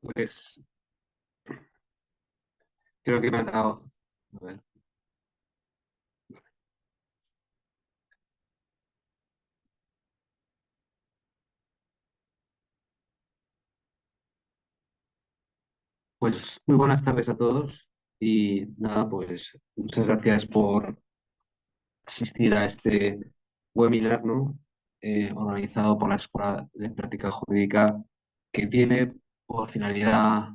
Pues creo que me ha dado. A ver, pues muy buenas tardes a todos y nada, pues muchas gracias por asistir a este webinar, ¿no? Organizado por la Escuela de Práctica Jurídica que tiene por finalidad,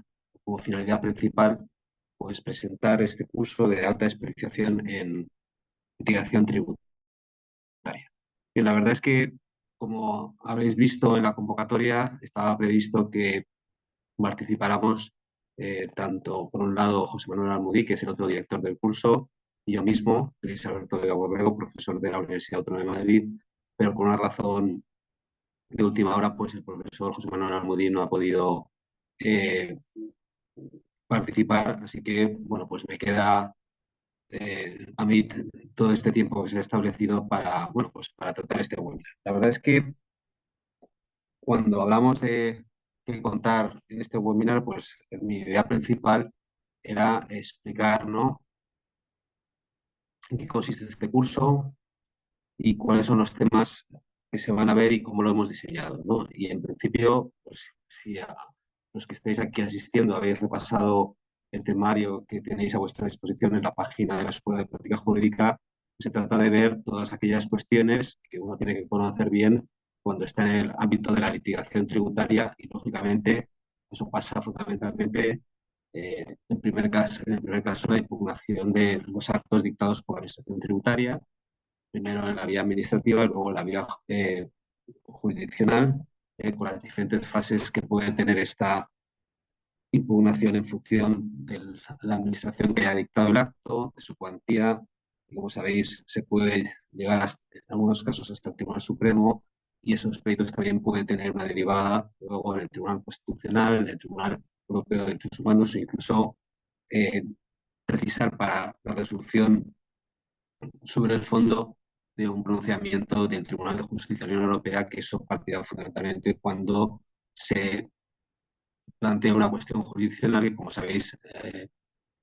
como finalidad principal, pues presentar este curso de alta especialización en litigación tributaria. Y la verdad es que, como habréis visto en la convocatoria, estaba previsto que participáramos tanto, por un lado, José Manuel Almudí, que es el otro director del curso, y yo mismo, Luis Alberto de Borrego, profesor de la Universidad Autónoma de Madrid, pero por una razón de última hora, pues el profesor José Manuel Almudí no ha podido eh, participar, así que, bueno, pues me queda a mí todo este tiempo que se ha establecido para, bueno, pues para tratar este webinar. La verdad es que cuando hablamos de qué contar en este webinar, pues mi idea principal era explicar, ¿no?, en qué consiste este curso y cuáles son los temas que se van a ver y cómo lo hemos diseñado, ¿no? Y en principio, pues si a los que estáis aquí asistiendo habéis repasado el temario que tenéis a vuestra disposición en la página de la Escuela de Práctica Jurídica, se trata de ver todas aquellas cuestiones que uno tiene que conocer bien cuando está en el ámbito de la litigación tributaria y, lógicamente, eso pasa fundamentalmente en el primer caso, la impugnación de los actos dictados por la Administración Tributaria, primero en la vía administrativa y luego en la vía jurisdiccional, con las diferentes fases que puede tener esta impugnación en función de la administración que haya dictado el acto, de su cuantía. Y como sabéis, se puede llegar en algunos casos hasta el Tribunal Supremo, y esos pleitos también pueden tener una derivada luego en el Tribunal Constitucional, en el Tribunal Europeo de Derechos Humanos e incluso eh, precisar para la resolución sobre el fondo de un pronunciamiento del Tribunal de Justicia de la Unión Europea, que eso partía fundamentalmente cuando se plantea una cuestión jurisdiccional que, como sabéis,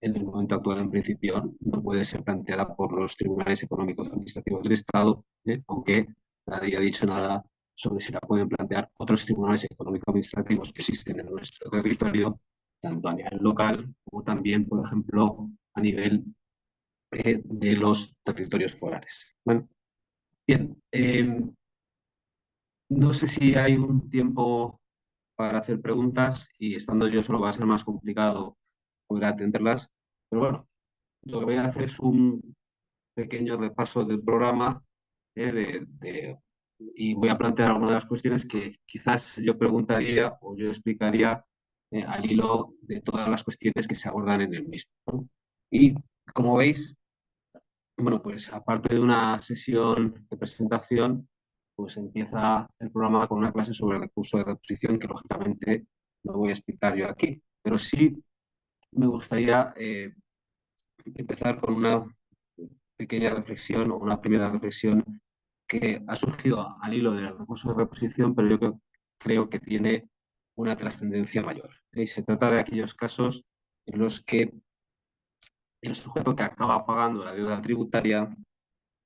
en el momento actual, en principio, no puede ser planteada por los tribunales económicos administrativos del Estado, aunque nadie ha dicho nada sobre si la pueden plantear otros tribunales económicos administrativos que existen en nuestro territorio, tanto a nivel local como también, por ejemplo, a nivel de los territorios forales. Bueno, bien, no sé si hay un tiempo para hacer preguntas y estando yo solo va a ser más complicado poder atenderlas, pero bueno, lo que voy a hacer es un pequeño repaso del programa y voy a plantear algunas de las cuestiones que quizás yo preguntaría o yo explicaría al hilo de todas las cuestiones que se abordan en el mismo, ¿no? Y como veis, bueno, pues aparte de una sesión de presentación, pues empieza el programa con una clase sobre el recurso de reposición que lógicamente no voy a explicar yo aquí, pero sí me gustaría empezar con una pequeña reflexión o una primera reflexión que ha surgido al hilo del recurso de reposición, pero creo que tiene una trascendencia mayor. Y se trata de aquellos casos en los que el sujeto que acaba pagando la deuda tributaria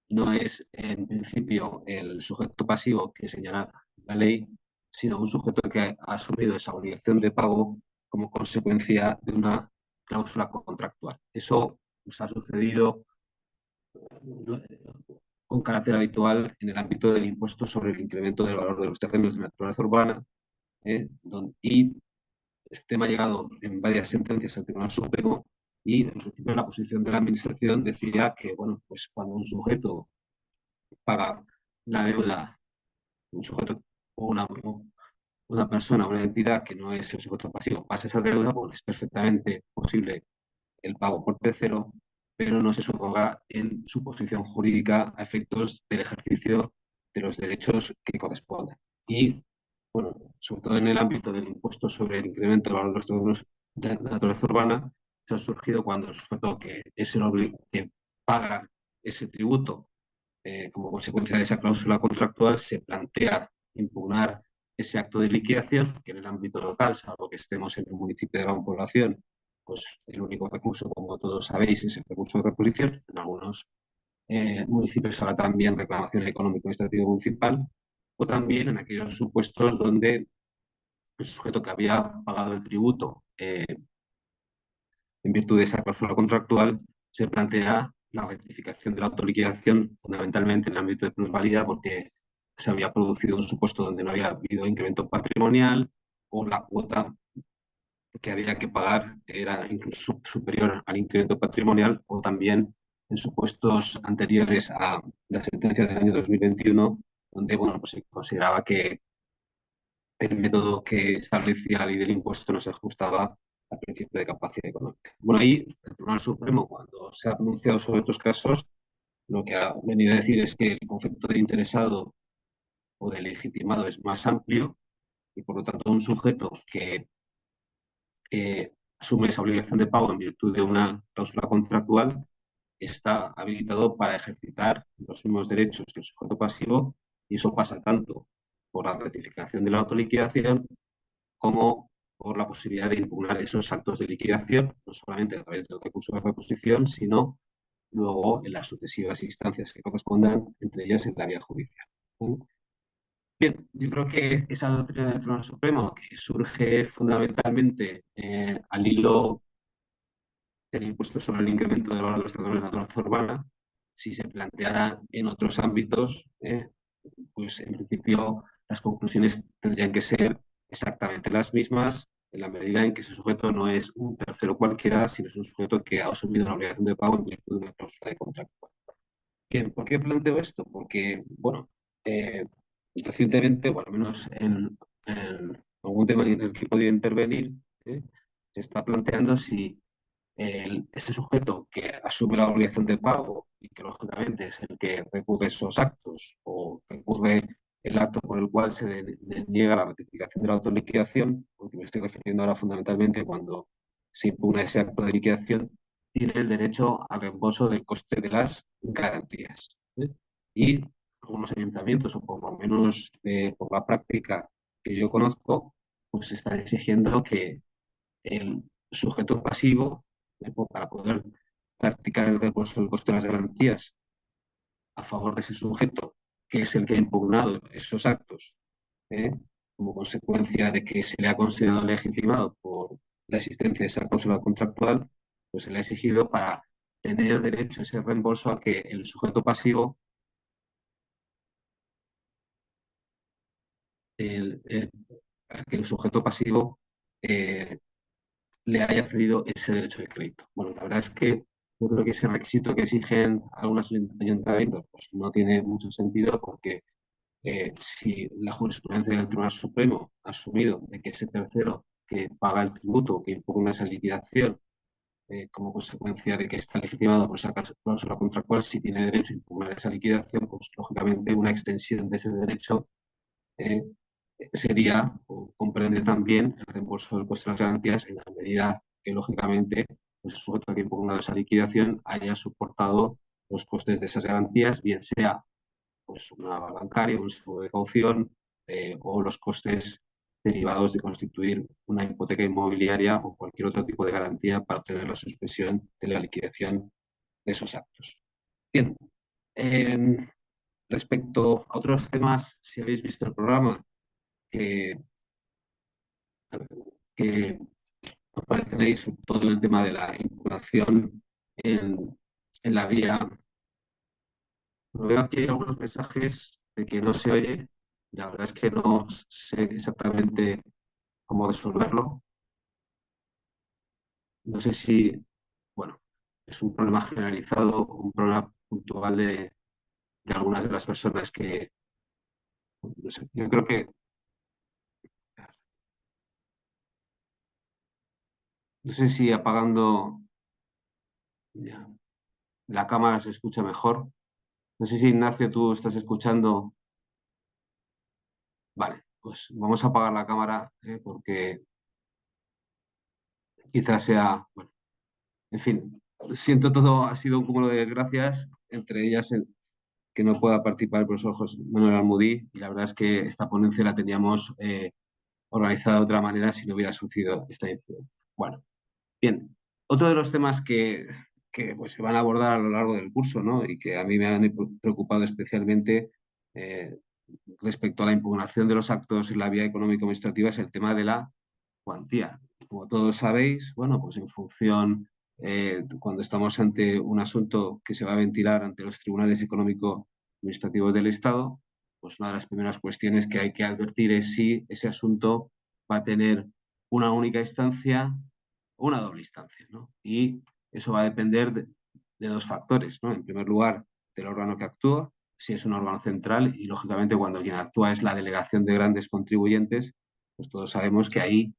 no es en principio el sujeto pasivo que señala la ley, sino un sujeto que ha asumido esa obligación de pago como consecuencia de una cláusula contractual. Eso nos ha sucedido con carácter habitual en el ámbito del impuesto sobre el incremento del valor de los terrenos de naturaleza urbana, y este tema ha llegado en varias sentencias al Tribunal Supremo y en principio la posición de la Administración decía que, bueno, pues cuando un sujeto paga la deuda, un sujeto o una persona, una entidad que no es el sujeto pasivo, pasa esa deuda, pues es perfectamente posible el pago por tercero, pero no se subroga en su posición jurídica a efectos del ejercicio de los derechos que correspondan. Y, bueno, sobre todo en el ámbito del impuesto sobre el incremento del valor de los terrenos de naturaleza urbana, se ha surgido cuando el sujeto que es que paga ese tributo como consecuencia de esa cláusula contractual se plantea impugnar ese acto de liquidación, que en el ámbito local, salvo que estemos en un municipio de gran población, pues el único recurso, como todos sabéis, es el recurso de reposición. En algunos municipios habrá también reclamación económico-administrativa municipal, o también en aquellos supuestos donde el sujeto que había pagado el tributo en virtud de esa cláusula contractual se plantea la rectificación de la autoliquidación fundamentalmente en el ámbito de plusvalía porque se había producido un supuesto donde no había habido incremento patrimonial o la cuota que había que pagar era incluso superior al incremento patrimonial o también en supuestos anteriores a la sentencia del año 2021 donde bueno, pues se consideraba que el método que establecía la ley del impuesto no se ajustaba al principio de capacidad económica. Bueno, ahí el Tribunal Supremo, cuando se ha pronunciado sobre estos casos, lo que ha venido a decir es que el concepto de interesado o de legitimado es más amplio y, por lo tanto, un sujeto que asume esa obligación de pago en virtud de una cláusula contractual está habilitado para ejercitar los mismos derechos que el sujeto pasivo y eso pasa tanto por la rectificación de la autoliquidación como por la posibilidad de impugnar esos actos de liquidación, no solamente a través del recurso de reposición, sino luego en las sucesivas instancias que correspondan, entre ellas en la vía judicial. Bien, yo creo que esa doctrina del Tribunal Supremo, que surge fundamentalmente al hilo del impuesto sobre el incremento del valor de los terrenos de la naturaleza urbana, si se planteara en otros ámbitos, pues en principio las conclusiones tendrían que ser exactamente las mismas en la medida en que ese sujeto no es un tercero cualquiera, sino es un sujeto que ha asumido la obligación de pago en virtud de una cláusula de contrato. Bien, ¿por qué planteo esto? Porque, bueno, eh, recientemente, o al menos en algún tema en el que he podido intervenir, se está planteando si ese sujeto que asume la obligación de pago y que lógicamente es el que recurre esos actos o recurre el acto por el cual se niega la ratificación de la autoliquidación, porque me estoy refiriendo ahora fundamentalmente cuando se impugna ese acto de liquidación, tiene el derecho al reembolso del coste de las garantías. Y algunos ayuntamientos, o por lo menos por la práctica que yo conozco, pues están exigiendo que el sujeto pasivo para poder practicar el reembolso del coste de las garantías a favor de ese sujeto, que es el que ha impugnado esos actos, ¿eh? Como consecuencia de que se le ha considerado legitimado por la existencia de esa cláusula contractual, pues se le ha exigido para tener derecho a ese reembolso a que el sujeto pasivo, el, el, a que el sujeto pasivo eh, le haya cedido ese derecho de crédito. Bueno, la verdad es que yo creo que ese requisito que exigen algunos ayuntamientos pues no tiene mucho sentido porque si la jurisprudencia del Tribunal Supremo ha asumido de que ese tercero que paga el tributo, que impugna esa liquidación, como consecuencia de que está legitimado por esa cláusula contractual, si tiene derecho a impugnar esa liquidación, pues lógicamente una extensión de ese derecho eh, sería o comprende también el reembolso del coste de las garantías en la medida que, lógicamente, pues, el sujeto que ha impugnado esa liquidación haya soportado los costes de esas garantías, bien sea pues, una bancaria, un seguro de caución o los costes derivados de constituir una hipoteca inmobiliaria o cualquier otro tipo de garantía para obtener la suspensión de la liquidación de esos actos. Bien, eh, respecto a otros temas, si habéis visto el programa, que que aparecen ahí sobre todo el tema de la impugnación en la vía. Veo aquí algunos mensajes de que no se oye. La verdad es que no sé exactamente cómo resolverlo. No sé si, bueno, es un problema generalizado o un problema puntual de algunas de las personas que, no sé, yo creo que, no sé si apagando ya, la cámara se escucha mejor. No sé si Ignacio tú estás escuchando. Vale, pues vamos a apagar la cámara porque quizás sea, bueno, en fin, siento todo, ha sido un cúmulo de desgracias, entre ellas que no pueda participar el profesor José Manuel Almudí, y la verdad es que esta ponencia la teníamos organizada de otra manera si no hubiera sucedido esta incidencia. Bueno, bien, otro de los temas que pues, se van a abordar a lo largo del curso, ¿no? Y que a mí me han preocupado especialmente eh, respecto a la impugnación de los actos en la vía económico-administrativa es el tema de la cuantía. Como todos sabéis, bueno, pues en función, cuando estamos ante un asunto que se va a ventilar ante los tribunales económico-administrativos del Estado, pues una de las primeras cuestiones que hay que advertir es si ese asunto va a tener una única instancia o una doble instancia, ¿no? Y eso va a depender de dos factores, ¿no? En primer lugar, del órgano que actúa, si es un órgano central, y lógicamente cuando quien actúa es la delegación de grandes contribuyentes, pues todos sabemos que ahí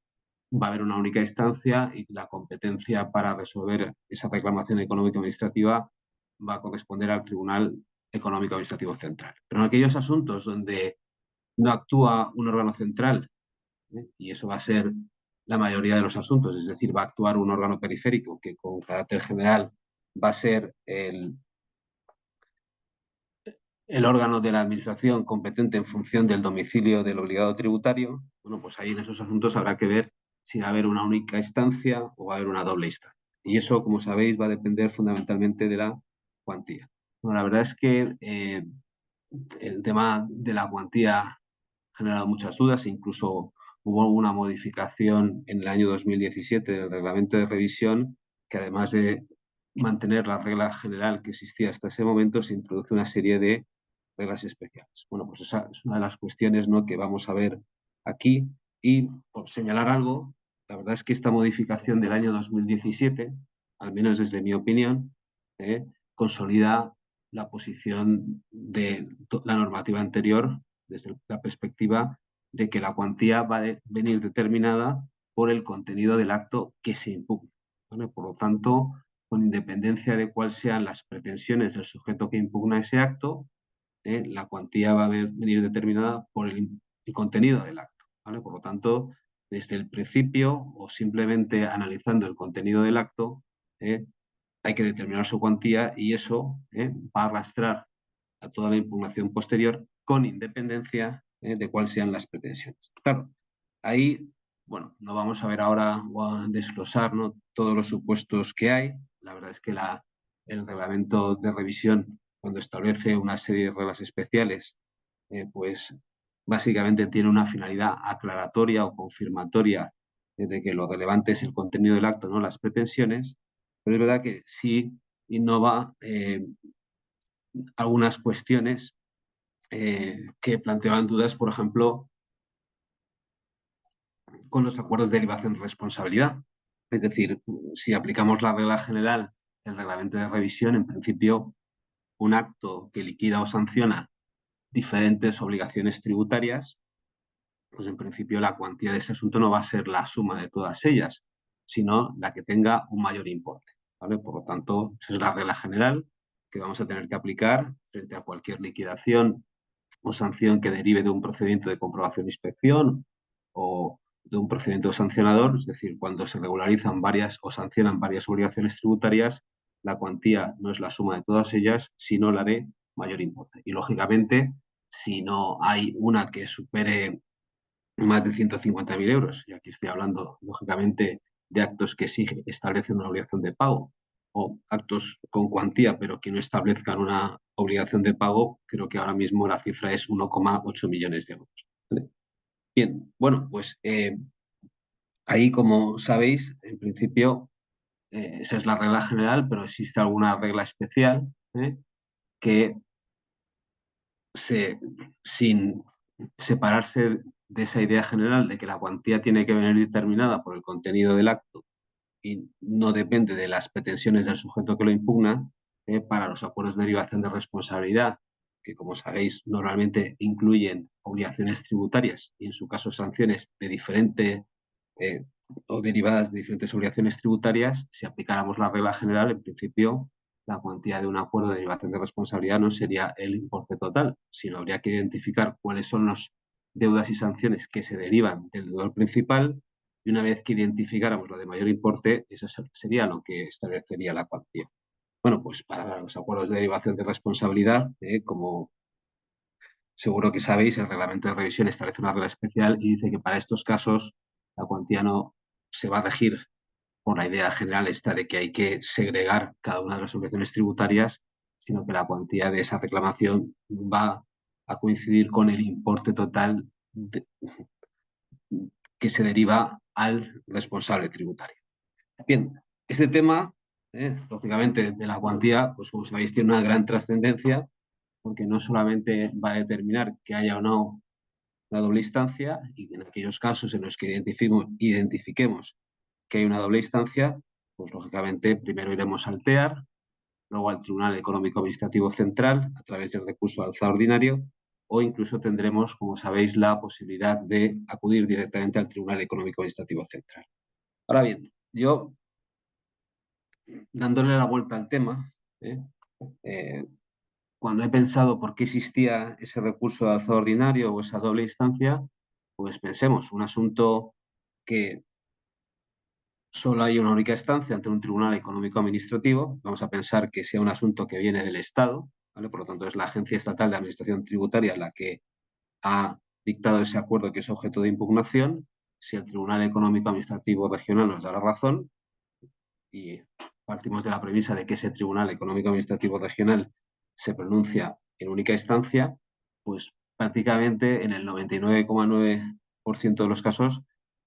va a haber una única instancia y la competencia para resolver esa reclamación económico-administrativa va a corresponder al Tribunal Económico-Administrativo Central. Pero en aquellos asuntos donde no actúa un órgano central, y eso va a ser la mayoría de los asuntos, es decir, va a actuar un órgano periférico que con carácter general va a ser el órgano de la administración competente en función del domicilio del obligado tributario, bueno, pues ahí en esos asuntos habrá que ver si va a haber una única instancia o va a haber una doble instancia. Y eso, como sabéis, va a depender fundamentalmente de la cuantía. Bueno, la verdad es que el tema de la cuantía ha generado muchas dudas, e incluso hubo una modificación en el año 2017 del reglamento de revisión que además de mantener la regla general que existía hasta ese momento, se introduce una serie de reglas especiales. Bueno, pues esa es una de las cuestiones, ¿no?, que vamos a ver aquí. Y por señalar algo, la verdad es que esta modificación del año 2017, al menos desde mi opinión, consolida la posición de la normativa anterior desde la perspectiva de que la cuantía va a venir determinada por el contenido del acto que se impugna, ¿vale? Por lo tanto, con independencia de cuáles sean las pretensiones del sujeto que impugna ese acto, la cuantía va a venir determinada por el contenido del acto, ¿vale? Por lo tanto, desde el principio o simplemente analizando el contenido del acto, hay que determinar su cuantía y eso va a arrastrar a toda la impugnación posterior con independencia de cuáles sean las pretensiones. Claro, ahí, bueno, no vamos a ver ahora o a desglosar, ¿no?, todos los supuestos que hay. La verdad es que el reglamento de revisión, cuando establece una serie de reglas especiales, pues básicamente tiene una finalidad aclaratoria o confirmatoria de que lo relevante es el contenido del acto, no las pretensiones, pero es verdad que sí innova algunas cuestiones que planteaban dudas, por ejemplo, con los acuerdos de derivación de responsabilidad. Es decir, si aplicamos la regla general del reglamento de revisión, en principio, un acto que liquida o sanciona diferentes obligaciones tributarias, pues en principio la cuantía de ese asunto no va a ser la suma de todas ellas, sino la que tenga un mayor importe, ¿vale? Por lo tanto, esa es la regla general que vamos a tener que aplicar frente a cualquier liquidación o sanción que derive de un procedimiento de comprobación e inspección o de un procedimiento sancionador, es decir, cuando se regularizan varias o sancionan varias obligaciones tributarias, la cuantía no es la suma de todas ellas, sino la de mayor importe. Y, lógicamente, si no hay una que supere más de 150.000 euros, y aquí estoy hablando, lógicamente, de actos que sí establecen una obligación de pago, o actos con cuantía, pero que no establezcan una obligación de pago, creo que ahora mismo la cifra es 1,8 millones de euros. ¿Vale? Bien, bueno, pues ahí, como sabéis, en principio, esa es la regla general, pero existe alguna regla especial que sin separarse de esa idea general de que la cuantía tiene que venir determinada por el contenido del acto y no depende de las pretensiones del sujeto que lo impugna, para los acuerdos de derivación de responsabilidad, que, como sabéis, normalmente incluyen obligaciones tributarias y en su caso sanciones de diferente eh, o derivadas de diferentes obligaciones tributarias. Si aplicáramos la regla general, en principio la cuantía de un acuerdo de derivación de responsabilidad no sería el importe total, sino habría que identificar cuáles son las deudas y sanciones que se derivan del deudor principal, y una vez que identificáramos la de mayor importe, eso sería lo que establecería la cuantía. Bueno, pues para los acuerdos de derivación de responsabilidad, como seguro que sabéis, el reglamento de revisión establece una regla especial y dice que para estos casos la cuantía no se va a regir por la idea general esta de que hay que segregar cada una de las obligaciones tributarias, sino que la cuantía de esa reclamación va a coincidir con el importe total que se deriva al responsable tributario. Bien, este tema, lógicamente, de la cuantía, pues como sabéis, tiene una gran trascendencia, porque no solamente va a determinar que haya o no una doble instancia, y en aquellos casos en los que identifiquemos que hay una doble instancia, pues lógicamente primero iremos al TEAR, luego al Tribunal Económico Administrativo Central a través del recurso de alzada ordinario, o incluso tendremos, como sabéis, la posibilidad de acudir directamente al Tribunal Económico Administrativo Central. Ahora bien, yo, dándole la vuelta al tema, ¿eh? Eh, cuando he pensado por qué existía ese recurso de alzada ordinario o esa doble instancia, pues pensemos, un asunto que solo hay una única instancia ante un tribunal económico administrativo. Vamos a pensar que sea un asunto que viene del Estado, ¿vale? Por lo tanto, es la Agencia Estatal de Administración Tributaria la que ha dictado ese acuerdo que es objeto de impugnación. Si el Tribunal Económico Administrativo Regional nos da la razón, y partimos de la premisa de que ese Tribunal Económico Administrativo Regional se pronuncia en única instancia, pues prácticamente en el 99,9% de los casos,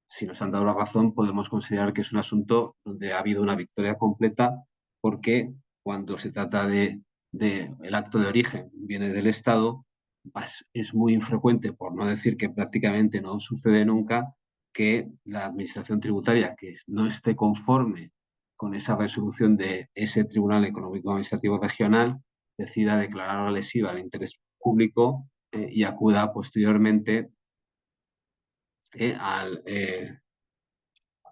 si nos han dado la razón, podemos considerar que es un asunto donde ha habido una victoria completa, porque cuando se trata de el acto de origen viene del Estado, pues es muy infrecuente, por no decir que prácticamente no sucede nunca, que la administración tributaria que no esté conforme con esa resolución de ese Tribunal Económico Administrativo Regional decida declarar lesiva al interés público, y acuda posteriormente, eh, al, eh,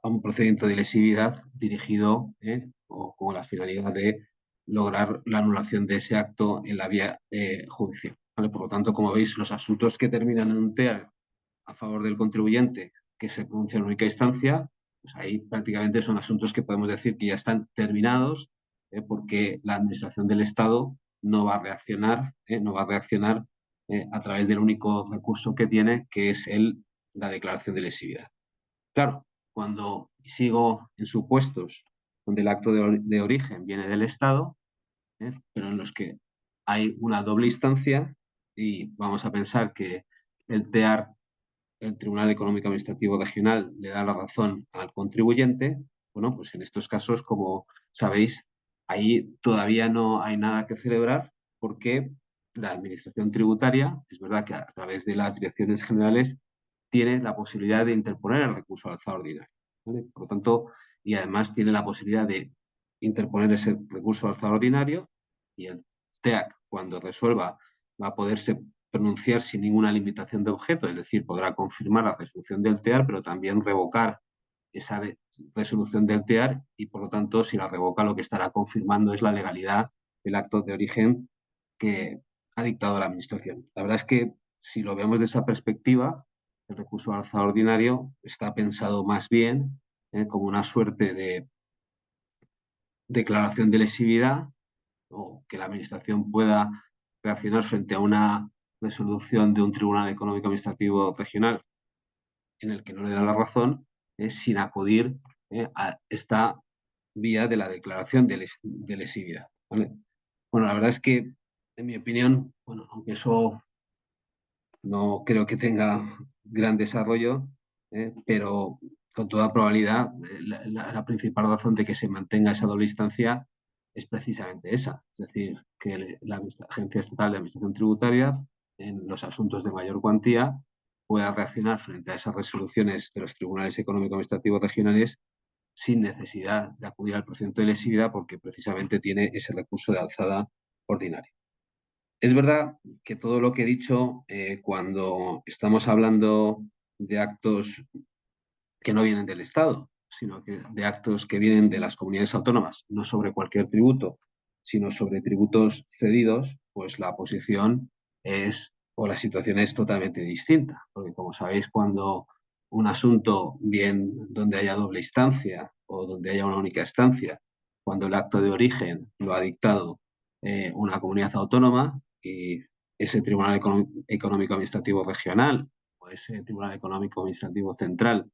a un procedimiento de lesividad dirigido, o con la finalidad de lograr la anulación de ese acto en la vía judicial. ¿Vale? Por lo tanto, como veis, los asuntos que terminan en un TEAR a favor del contribuyente que se pronuncia en única instancia, pues ahí prácticamente son asuntos que podemos decir que ya están terminados, porque la Administración del Estado no va a reaccionar, no va a reaccionar a través del único recurso que tiene, que es la declaración de lesividad. Claro, cuando sigo en supuestos donde el acto de origen viene del Estado, pero en los que hay una doble instancia, y vamos a pensar que el TEAR, el Tribunal Económico Administrativo Regional, le da la razón al contribuyente, bueno, pues en estos casos, como sabéis, ahí todavía no hay nada que celebrar, porque la Administración tributaria, es verdad que a través de las direcciones generales, tiene la posibilidad de interponer el recurso al alzada ordinario, ¿vale? Por lo tanto, y además tiene la posibilidad de interponer ese recurso al alzada ordinario, y el TEAC, cuando resuelva, va a poderse pronunciar sin ninguna limitación de objeto, es decir, podrá confirmar la resolución del TEAR, pero también revocar esa resolución del TEAR, y por lo tanto, si la revoca, lo que estará confirmando es la legalidad del acto de origen que ha dictado la Administración. La verdad es que, si lo vemos de esa perspectiva, el recurso al alzada ordinario está pensado más bien, como una suerte de declaración de lesividad, o que la Administración pueda reaccionar frente a una resolución de un Tribunal Económico Administrativo Regional en el que no le da la razón, sin acudir, a esta vía de la declaración de lesividad, ¿vale? Bueno, la verdad es que, en mi opinión, bueno, aunque eso no creo que tenga gran desarrollo, pero con toda probabilidad, la principal razón de que se mantenga esa doble instancia es precisamente esa, es decir, que la Agencia Estatal de Administración Tributaria, en los asuntos de mayor cuantía, pueda reaccionar frente a esas resoluciones de los tribunales económico-administrativos regionales sin necesidad de acudir al procedimiento de lesividad, porque precisamente tiene ese recurso de alzada ordinaria. Es verdad que todo lo que he dicho, cuando estamos hablando de actos que no vienen del Estado, sino que de actos que vienen de las comunidades autónomas, no sobre cualquier tributo, sino sobre tributos cedidos, pues la posición es, o la situación es totalmente distinta. Porque, como sabéis, cuando un asunto, bien donde haya doble instancia o donde haya una única instancia, cuando el acto de origen lo ha dictado una comunidad autónoma y ese Tribunal Económico Administrativo Regional o ese Tribunal Económico Administrativo Central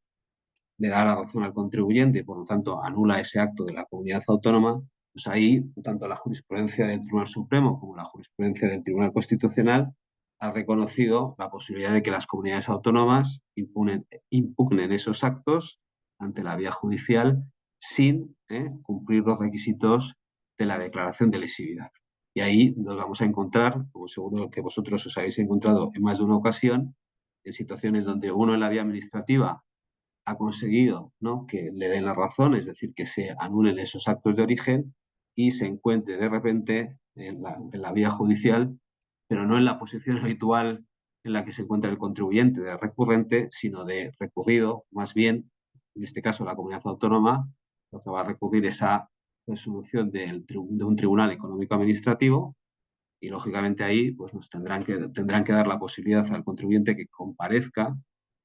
le da la razón al contribuyente y por lo tanto anula ese acto de la comunidad autónoma, pues ahí tanto la jurisprudencia del Tribunal Supremo como la jurisprudencia del Tribunal Constitucional ha reconocido la posibilidad de que las comunidades autónomas impugnen esos actos ante la vía judicial sin cumplir los requisitos de la declaración de lesividad. Y ahí nos vamos a encontrar, como seguro que vosotros os habéis encontrado en más de una ocasión, en situaciones donde uno en la vía administrativa ha conseguido, ¿no?, que le den la razón, es decir, que se anulen esos actos de origen y se encuentre de repente en la vía judicial, pero no en la posición habitual en la que se encuentra el contribuyente de recurrente, sino de recurrido, más bien, en este caso la comunidad autónoma, lo que va a recurrir es a resolución de un tribunal económico administrativo y lógicamente ahí pues nos tendrán que dar la posibilidad al contribuyente que comparezca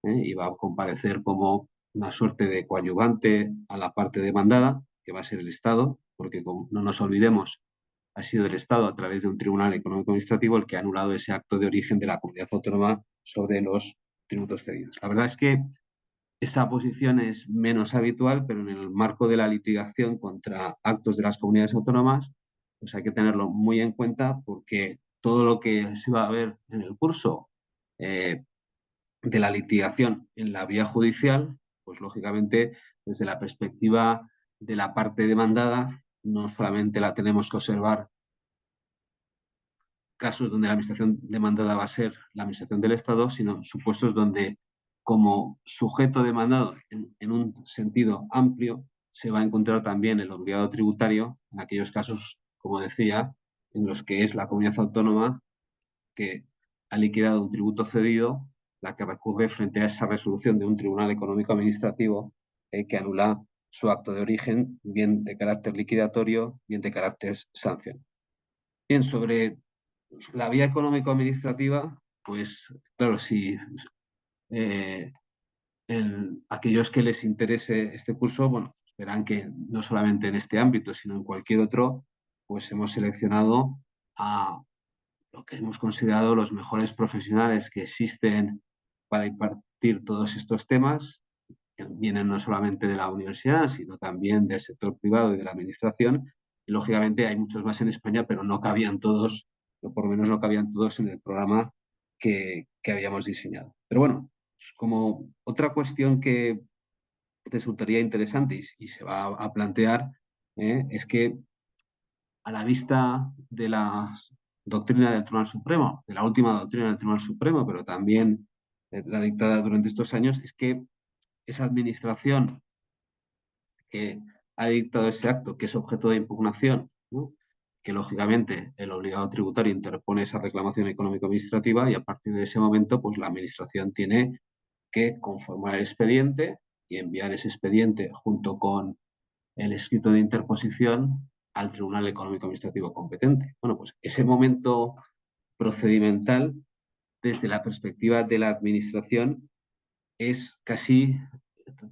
y va a comparecer como una suerte de coadyuvante a la parte demandada, que va a ser el Estado, porque como no nos olvidemos, ha sido el Estado a través de un tribunal económico administrativo el que ha anulado ese acto de origen de la comunidad autónoma sobre los tributos cedidos. La verdad es que esa posición es menos habitual, pero en el marco de la litigación contra actos de las comunidades autónomas, pues hay que tenerlo muy en cuenta porque todo lo que se va a ver en el curso de la litigación en la vía judicial, pues lógicamente desde la perspectiva de la parte demandada, no solamente la tenemos que observar casos donde la administración demandada va a ser la administración del Estado, sino supuestos donde como sujeto demandado en un sentido amplio se va a encontrar también el obligado tributario en aquellos casos, como decía, en los que es la comunidad autónoma que ha liquidado un tributo cedido, la que recurre frente a esa resolución de un tribunal económico administrativo que anula su acto de origen, bien de carácter liquidatorio, bien de carácter sanción. Bien, sobre la vía económico-administrativa, pues claro, si eh, aquellos que les interese este curso, bueno, verán que no solamente en este ámbito, sino en cualquier otro, pues hemos seleccionado a lo que hemos considerado los mejores profesionales que existen para impartir todos estos temas, que vienen no solamente de la universidad, sino también del sector privado y de la administración. Y lógicamente hay muchos más en España, pero no cabían todos, o por lo menos no cabían todos en el programa que habíamos diseñado. Pero bueno, como otra cuestión que resultaría interesante y se va a plantear es que a la vista de la doctrina del Tribunal Supremo, de la última doctrina del Tribunal Supremo, pero también la dictada durante estos años, es que esa administración que ha dictado ese acto, que es objeto de impugnación, ¿no?, que lógicamente el obligado tributario interpone esa reclamación económico-administrativa y a partir de ese momento, pues la administración tiene que conformar el expediente y enviar ese expediente junto con el escrito de interposición al Tribunal Económico Administrativo competente. Bueno, pues ese momento procedimental, desde la perspectiva de la Administración, es casi,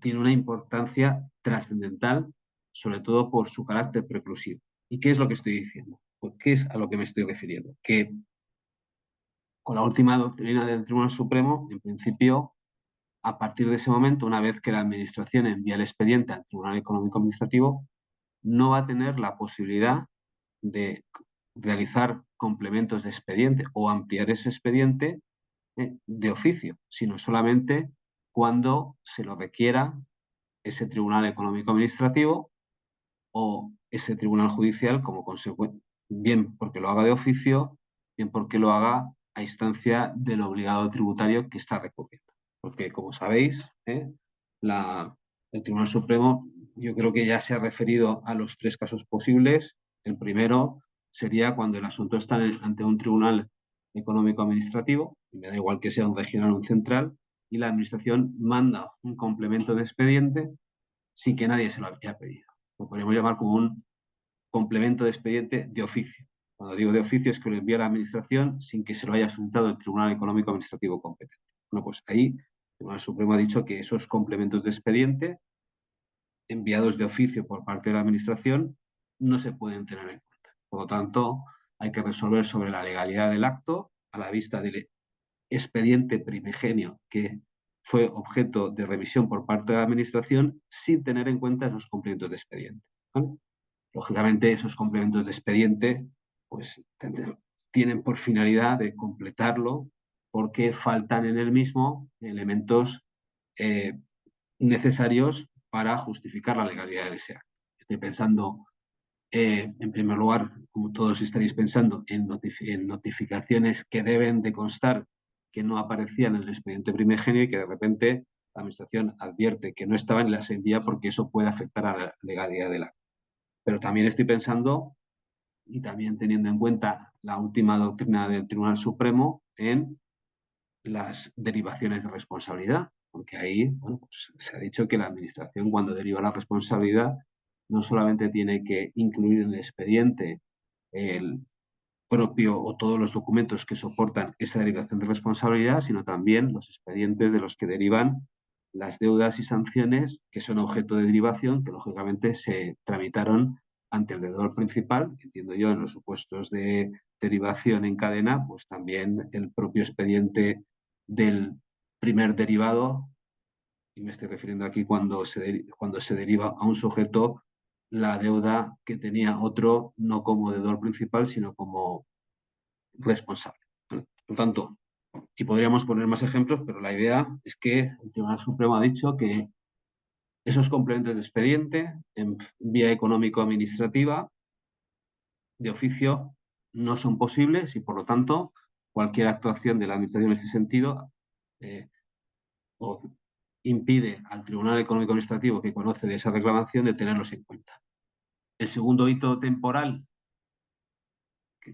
tiene una importancia trascendental, sobre todo por su carácter preclusivo. ¿Y qué es lo que estoy diciendo? Pues, ¿qué es a lo que me estoy refiriendo? Que con la última doctrina del Tribunal Supremo, en principio, a partir de ese momento, una vez que la Administración envía el expediente al Tribunal Económico Administrativo, no va a tener la posibilidad de realizar complementos de expediente o ampliar ese expediente de oficio, sino solamente cuando se lo requiera ese Tribunal Económico Administrativo o ese Tribunal Judicial como consecuencia, bien porque lo haga de oficio, bien porque lo haga a instancia del obligado tributario que está recurriendo. Porque, como sabéis, el Tribunal Supremo yo creo que ya se ha referido a los tres casos posibles. El primero sería cuando el asunto está ante un tribunal económico administrativo, y me da igual que sea un regional o un central, y la Administración manda un complemento de expediente sin que nadie se lo haya pedido. Lo podemos llamar como un complemento de expediente de oficio. Cuando digo de oficio es que lo envía la Administración sin que se lo haya solicitado el Tribunal Económico Administrativo competente. Bueno, pues ahí el Tribunal Supremo ha dicho que esos complementos de expediente enviados de oficio por parte de la Administración no se pueden tener en cuenta. Por lo tanto, hay que resolver sobre la legalidad del acto a la vista del expediente primigenio que fue objeto de revisión por parte de la Administración sin tener en cuenta esos complementos de expediente, ¿vale? Lógicamente, esos complementos de expediente pues, tienen por finalidad de completarlo porque faltan en el mismo elementos eh, necesarios para justificar la legalidad de ese acto. Estoy pensando, en primer lugar, como todos estaréis pensando, en notificaciones que deben de constar que no aparecían en el expediente primigenio y que de repente la Administración advierte que no estaban y las envía porque eso puede afectar a la legalidad del acto. Pero también estoy pensando, y también teniendo en cuenta la última doctrina del Tribunal Supremo, en las derivaciones de responsabilidad, porque ahí bueno, pues se ha dicho que la Administración, cuando deriva la responsabilidad, no solamente tiene que incluir en el expediente el propio o todos los documentos que soportan esa derivación de responsabilidad, sino también los expedientes de los que derivan las deudas y sanciones que son objeto de derivación, que lógicamente se tramitaron ante el deudor principal, entiendo yo, en los supuestos de derivación en cadena, pues también el propio expediente del primer derivado, y me estoy refiriendo aquí cuando se deriva a un sujeto la deuda que tenía otro, no como deudor principal, sino como responsable. ¿Vale? Por lo tanto, y podríamos poner más ejemplos, pero la idea es que el Tribunal Supremo ha dicho que esos complementos de expediente en vía económico-administrativa de oficio no son posibles y, por lo tanto, cualquier actuación de la Administración en ese sentido eh, o impide al Tribunal Económico-Administrativo que conoce de esa reclamación de tenerlos en cuenta. El segundo hito temporal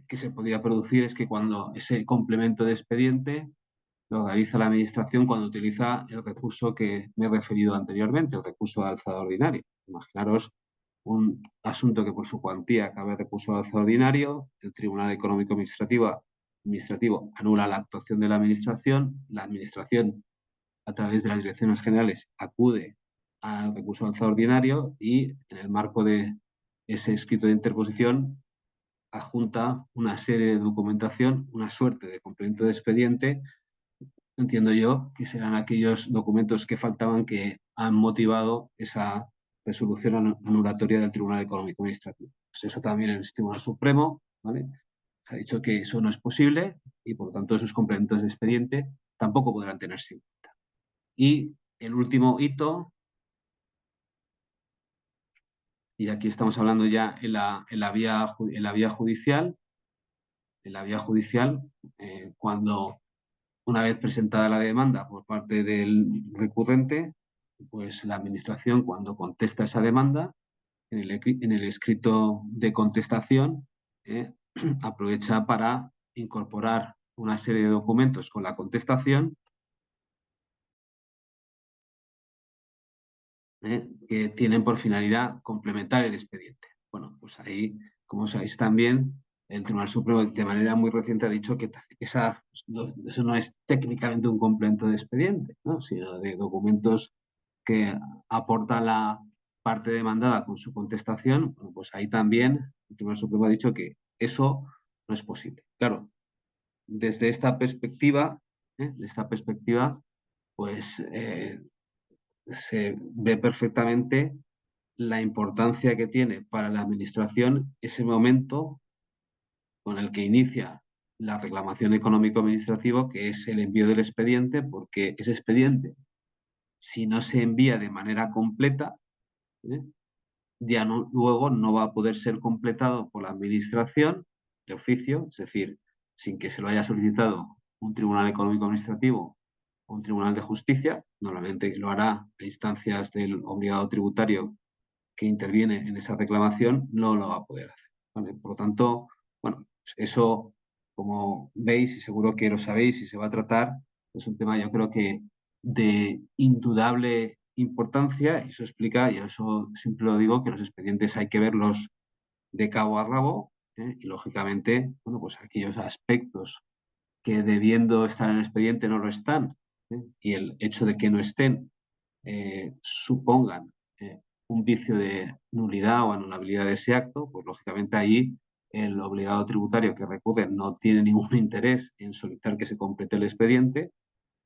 que se podría producir es que cuando ese complemento de expediente lo realiza la Administración cuando utiliza el recurso que me he referido anteriormente, el recurso de alzada ordinario. Imaginaros un asunto que por su cuantía cabe el recurso de alzada ordinario, el Tribunal Económico Administrativo anula la actuación de la Administración a través de las direcciones generales acude al recurso de alzada ordinario y en el marco de ese escrito de interposición adjunta una serie de documentación, una suerte de complemento de expediente. Entiendo yo que serán aquellos documentos que faltaban que han motivado esa resolución anulatoria del Tribunal Económico Administrativo. Pues eso también en el Tribunal Supremo, ¿vale? Se ha dicho que eso no es posible y por lo tanto esos complementos de expediente tampoco podrán tenerse en cuenta. Y el último hito, y aquí estamos hablando ya en la vía judicial, cuando una vez presentada la demanda por parte del recurrente, pues la Administración, cuando contesta esa demanda, en el escrito de contestación, aprovecha para incorporar una serie de documentos con la contestación que tienen por finalidad complementar el expediente. Bueno, pues ahí, como sabéis también, el Tribunal Supremo de manera muy reciente ha dicho que eso no es técnicamente un complemento de expediente, ¿no? Sino de documentos que aporta la parte demandada con su contestación. Bueno, pues ahí también el Tribunal Supremo ha dicho que eso no es posible. Claro, desde esta perspectiva, pues se ve perfectamente la importancia que tiene para la Administración ese momento con el que inicia la reclamación económico-administrativa, que es el envío del expediente, porque ese expediente, si no se envía de manera completa, ¿eh? Ya no, luego no va a poder ser completado por la Administración de oficio, es decir, sin que se lo haya solicitado un Tribunal Económico-Administrativo o un Tribunal de Justicia, normalmente lo hará a instancias del obligado tributario que interviene en esa reclamación, no lo va a poder hacer. ¿Vale? Por lo tanto, bueno, pues eso, como veis, y seguro que lo sabéis y se va a tratar, es un tema yo creo que de indudable importancia, y eso explica, y eso siempre lo digo, que los expedientes hay que verlos de cabo a rabo, y lógicamente, bueno, pues aquellos aspectos que debiendo estar en el expediente no lo están, y el hecho de que no estén supongan un vicio de nulidad o anulabilidad de ese acto, pues lógicamente ahí el obligado tributario que recurre no tiene ningún interés en solicitar que se complete el expediente,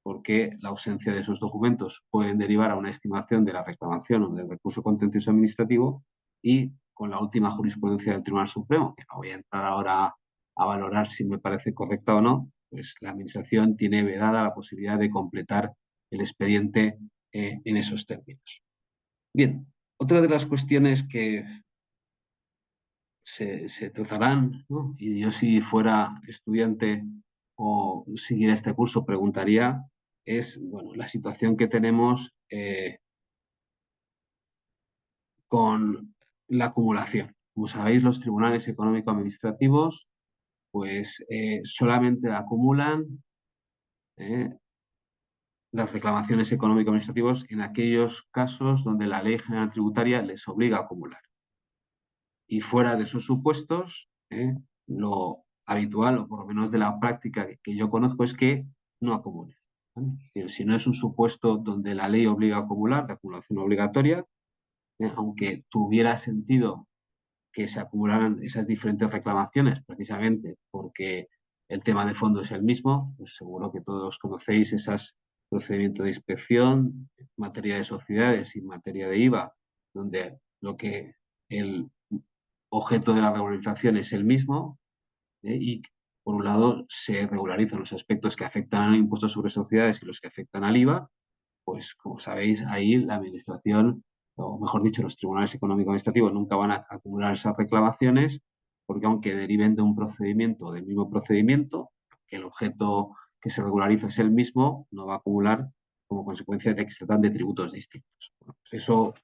porque la ausencia de esos documentos pueden derivar a una estimación de la reclamación o del recurso contencioso administrativo, y con la última jurisprudencia del Tribunal Supremo, que no voy a entrar ahora a valorar si me parece correcta o no, pues la Administración tiene vedada la posibilidad de completar el expediente en esos términos. Bien, otra de las cuestiones que se tratarán, ¿no? Y yo, si fuera estudiante o siguiera este curso, preguntaría, es, bueno, la situación que tenemos con la acumulación. Como sabéis, los tribunales económico-administrativos pues solamente acumulan eh, las reclamaciones económico-administrativas en aquellos casos donde la Ley General Tributaria les obliga a acumular. Y fuera de esos supuestos, lo habitual, o por lo menos de la práctica que yo conozco, es que no acumule, ¿vale? Es decir, si no es un supuesto donde la ley obliga a acumular, de acumulación obligatoria, aunque tuviera sentido que se acumularan esas diferentes reclamaciones, precisamente porque el tema de fondo es el mismo, pues seguro que todos conocéis esos procedimientos de inspección en materia de sociedades y en materia de IVA, donde lo que el objeto de la regularización es el mismo, y por un lado se regularizan los aspectos que afectan al impuesto sobre sociedades y los que afectan al IVA. Pues como sabéis, ahí la Administración, o mejor dicho, los tribunales económico-administrativos nunca van a acumular esas reclamaciones, porque aunque deriven de un procedimiento o del mismo procedimiento, que el objeto que se regulariza es el mismo, no va a acumular como consecuencia de que se tratan de tributos distintos. Bueno, pues eso,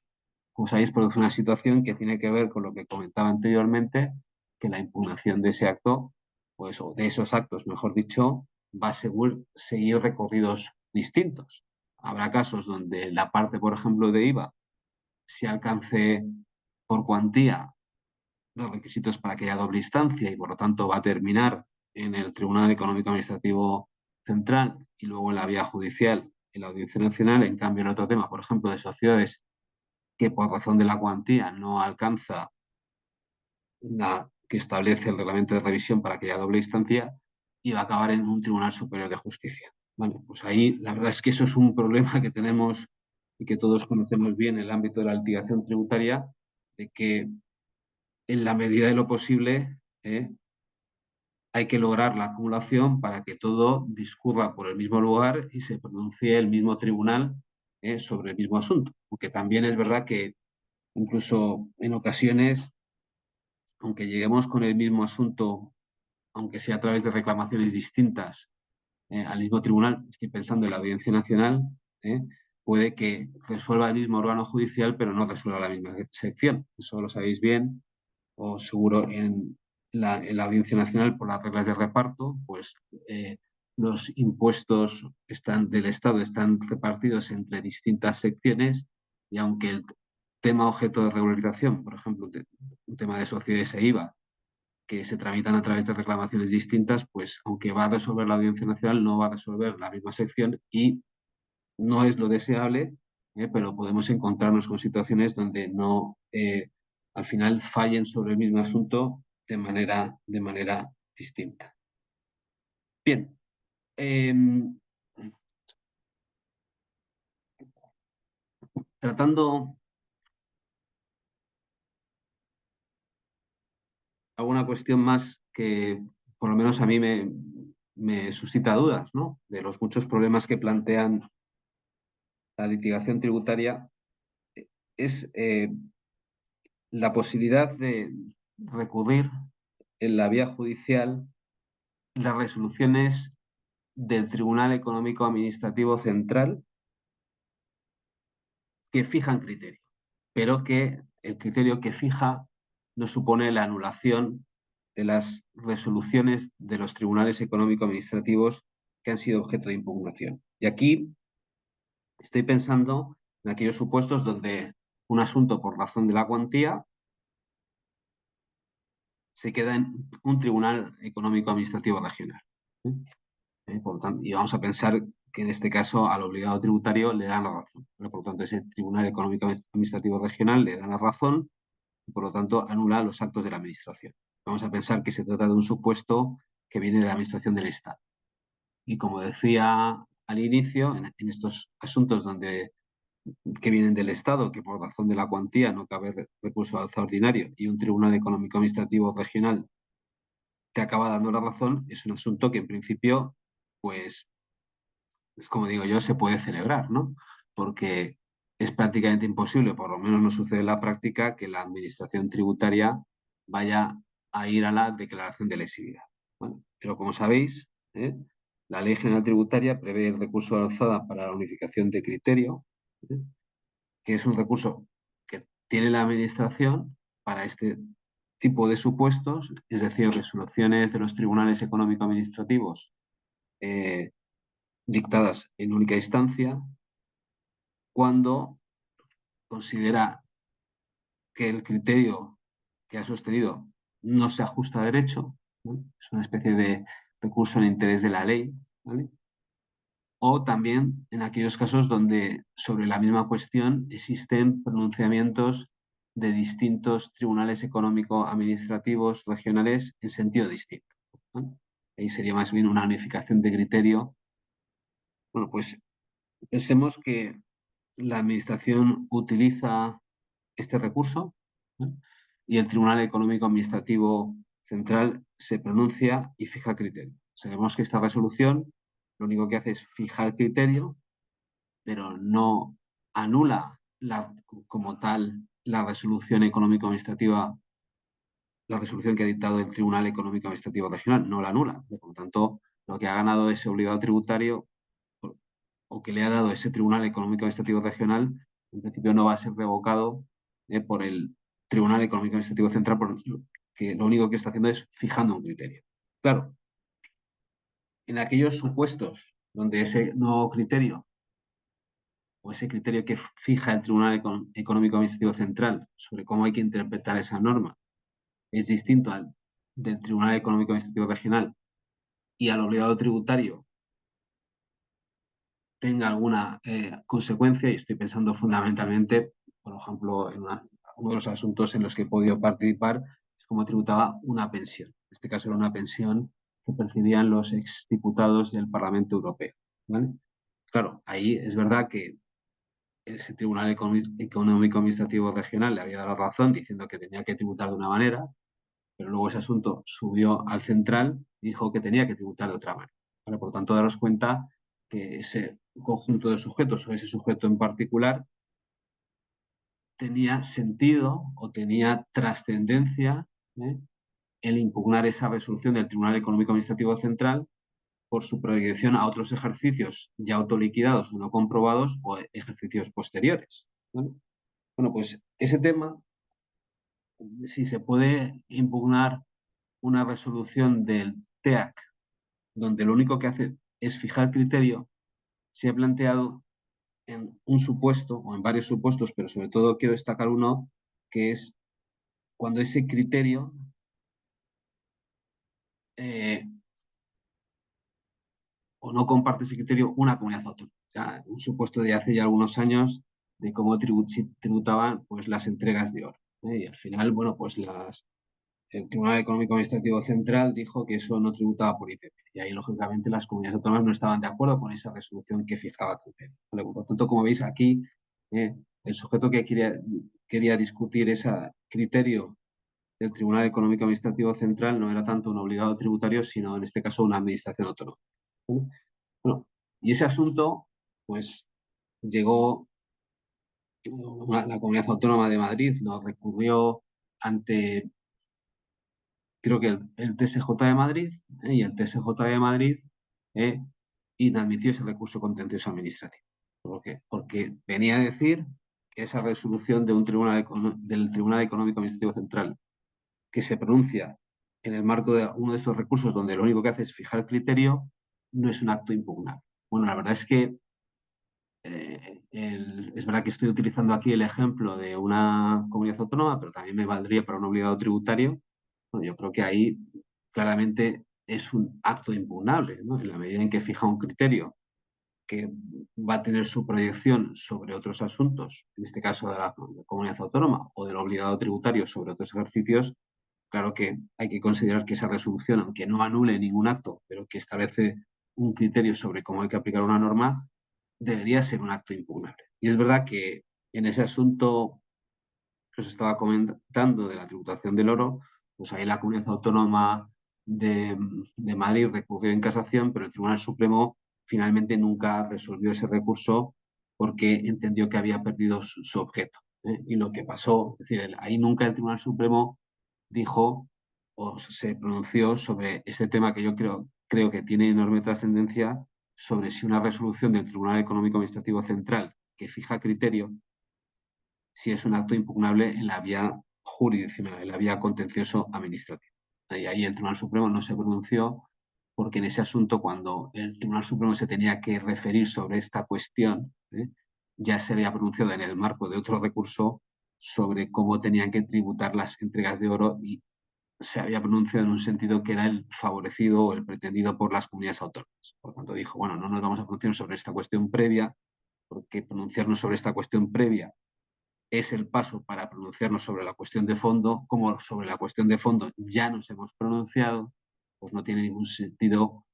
como sabéis, produce una situación que tiene que ver con lo que comentaba anteriormente, que la impugnación de ese acto, pues, o de esos actos, mejor dicho, va a seguir recorridos distintos. Habrá casos donde la parte, por ejemplo, de IVA se alcance por cuantía los requisitos para que haya doble instancia, y por lo tanto va a terminar en el Tribunal Económico Administrativo Central y luego en la vía judicial en la Audiencia Nacional. En cambio, en otro tema, por ejemplo, de sociedades, que por razón de la cuantía no alcanza la que establece el reglamento de revisión para que haya doble instancia, y va a acabar en un Tribunal Superior de Justicia. Bueno, pues ahí la verdad es que eso es un problema que tenemos y que todos conocemos bien en el ámbito de la litigación tributaria, de que en la medida de lo posible hay que lograr la acumulación para que todo discurra por el mismo lugar y se pronuncie el mismo tribunal sobre el mismo asunto. Aunque también es verdad que incluso en ocasiones, aunque lleguemos con el mismo asunto, aunque sea a través de reclamaciones distintas, al mismo tribunal, estoy pensando en la Audiencia Nacional, ¿eh? Puede que resuelva el mismo órgano judicial, pero no resuelva la misma sección. Eso lo sabéis bien, o seguro en la Audiencia Nacional, por las reglas de reparto, pues los impuestos del Estado están repartidos entre distintas secciones, y aunque el tema objeto de regularización, por ejemplo, un tema de sociedades e IVA, que se tramitan a través de reclamaciones distintas, pues aunque va a resolver la Audiencia Nacional, no va a resolver la misma sección, y no es lo deseable, pero podemos encontrarnos con situaciones donde no, al final, fallen sobre el mismo asunto de manera distinta. Bien, eh, tratando alguna cuestión más que por lo menos a mí me suscita dudas, ¿no? De los muchos problemas que plantean la litigación tributaria, es la posibilidad de recurrir en la vía judicial las resoluciones del Tribunal Económico Administrativo Central, que fijan criterio, pero que el criterio que fija no supone la anulación de las resoluciones de los tribunales económico-administrativos que han sido objeto de impugnación. Y aquí estoy pensando en aquellos supuestos donde un asunto, por razón de la cuantía, se queda en un tribunal económico administrativo regional. Por lo tanto, y vamos a pensar que en este caso al obligado tributario le dan la razón. ¿Vale? Por lo tanto, ese Tribunal Económico Administrativo Regional le da la razón y por lo tanto anula los actos de la Administración. Vamos a pensar que se trata de un supuesto que viene de la Administración del Estado. Y como decía al inicio, en estos asuntos que vienen del Estado, que por razón de la cuantía no cabe recurso de alza ordinario y un Tribunal Económico Administrativo Regional te acaba dando la razón, es un asunto que en principio, pues, es como digo yo, se puede celebrar, ¿no? Porque es prácticamente imposible, por lo menos no sucede en la práctica, que la administración tributaria vaya a ir a la declaración de lesividad. ¿Vale? Pero como sabéis, la Ley General Tributaria prevé el recurso de alzada para la unificación de criterio, ¿eh? Que es un recurso que tiene la administración para este tipo de supuestos, es decir, resoluciones de los tribunales económico-administrativos eh, dictadas en única instancia, cuando considera que el criterio que ha sostenido no se ajusta a derecho, ¿vale? Es una especie de recurso en interés de la ley, ¿vale? O también en aquellos casos donde sobre la misma cuestión existen pronunciamientos de distintos tribunales económico-administrativos regionales en sentido distinto, ¿no? Ahí sería más bien una unificación de criterio. Bueno, pues pensemos que la Administración utiliza este recurso, ¿no? Y el Tribunal Económico Administrativo Central se pronuncia y fija criterio. Sabemos que esta resolución lo único que hace es fijar criterio, pero no anula como tal la resolución económico-administrativa, la resolución que ha dictado el Tribunal Económico Administrativo Regional, no la anula. Por lo tanto, lo que ha ganado ese obligado tributario o que le ha dado ese Tribunal Económico Administrativo Regional, en principio no va a ser revocado por el Tribunal Económico Administrativo Central, que lo único que está haciendo es fijando un criterio. Claro, en aquellos supuestos donde ese nuevo criterio o ese criterio que fija el Tribunal Económico Administrativo Central sobre cómo hay que interpretar esa norma es distinto al del Tribunal Económico Administrativo Regional y al obligado tributario tenga alguna consecuencia, y estoy pensando fundamentalmente, por ejemplo, uno de los asuntos en los que he podido participar, es cómo tributaba una pensión. En este caso era una pensión que percibían los exdiputados del Parlamento Europeo. ¿Vale? Claro, ahí es verdad que ese Tribunal Económico Administrativo Regional le había dado la razón diciendo que tenía que tributar de una manera, pero luego ese asunto subió al central y dijo que tenía que tributar de otra manera. Vale, por tanto, daros cuenta que ese conjunto de sujetos o ese sujeto en particular tenía sentido o tenía trascendencia, ¿eh? El impugnar esa resolución del Tribunal Económico Administrativo Central por su proyección a otros ejercicios ya autoliquidados o no comprobados o ejercicios posteriores. ¿Vale? Bueno, pues ese tema, si se puede impugnar una resolución del TEAC donde lo único que hace es fijar criterio, se ha planteado en un supuesto o en varios supuestos, pero sobre todo quiero destacar uno, que es cuando ese criterio eh, o no comparte ese criterio una comunidad autónoma. O sea, un supuesto de hace ya algunos años de cómo tributaban pues, las entregas de oro. Y al final, bueno, pues el Tribunal Económico Administrativo Central dijo que eso no tributaba por IPP. Y ahí, lógicamente, las comunidades autónomas no estaban de acuerdo con esa resolución que fijaba criterio. Por lo tanto, como veis aquí, eh, el sujeto que quería discutir ese criterio del Tribunal Económico Administrativo Central no era tanto un obligado tributario, sino en este caso una administración autónoma. Bueno, y ese asunto, pues, llegó la Comunidad Autónoma de Madrid, nos recurrió ante, creo que el TSJ de Madrid, y el TSJ de Madrid eh, inadmitió ese recurso contencioso administrativo. ¿Por qué? Porque venía a decir que esa resolución de del Tribunal Económico Administrativo Central que se pronuncia en el marco de uno de esos recursos donde lo único que hace es fijar el criterio, no es un acto impugnable. Bueno, la verdad es que es verdad que estoy utilizando aquí el ejemplo de una comunidad autónoma, pero también me valdría para un obligado tributario. Bueno, yo creo que ahí claramente es un acto impugnable, ¿no? En la medida en que fija un criterio que va a tener su proyección sobre otros asuntos, en este caso de la comunidad autónoma o del obligado tributario sobre otros ejercicios, claro que hay que considerar que esa resolución, aunque no anule ningún acto, pero que establece un criterio sobre cómo hay que aplicar una norma, debería ser un acto impugnable. Y es verdad que en ese asunto que os estaba comentando de la tributación del oro, pues ahí la comunidad autónoma de Madrid recurrió en casación, pero el Tribunal Supremo finalmente nunca resolvió ese recurso porque entendió que había perdido su objeto. Y lo que pasó, es decir, ahí nunca el Tribunal Supremo dijo o se pronunció sobre este tema que yo creo que tiene enorme trascendencia sobre si una resolución del Tribunal Económico Administrativo Central que fija criterio, si es un acto impugnable en la vía jurisdiccional, en la vía contencioso administrativa. Y ahí el Tribunal Supremo no se pronunció porque en ese asunto, cuando el Tribunal Supremo se tenía que referir sobre esta cuestión, ya se había pronunciado en el marco de otro recurso sobre cómo tenían que tributar las entregas de oro y se había pronunciado en un sentido que era el favorecido o el pretendido por las comunidades autónomas. Por lo tanto, dijo, bueno, no nos vamos a pronunciar sobre esta cuestión previa, porque pronunciarnos sobre esta cuestión previa es el paso para pronunciarnos sobre la cuestión de fondo. Como sobre la cuestión de fondo ya nos hemos pronunciado, pues no tiene ningún sentido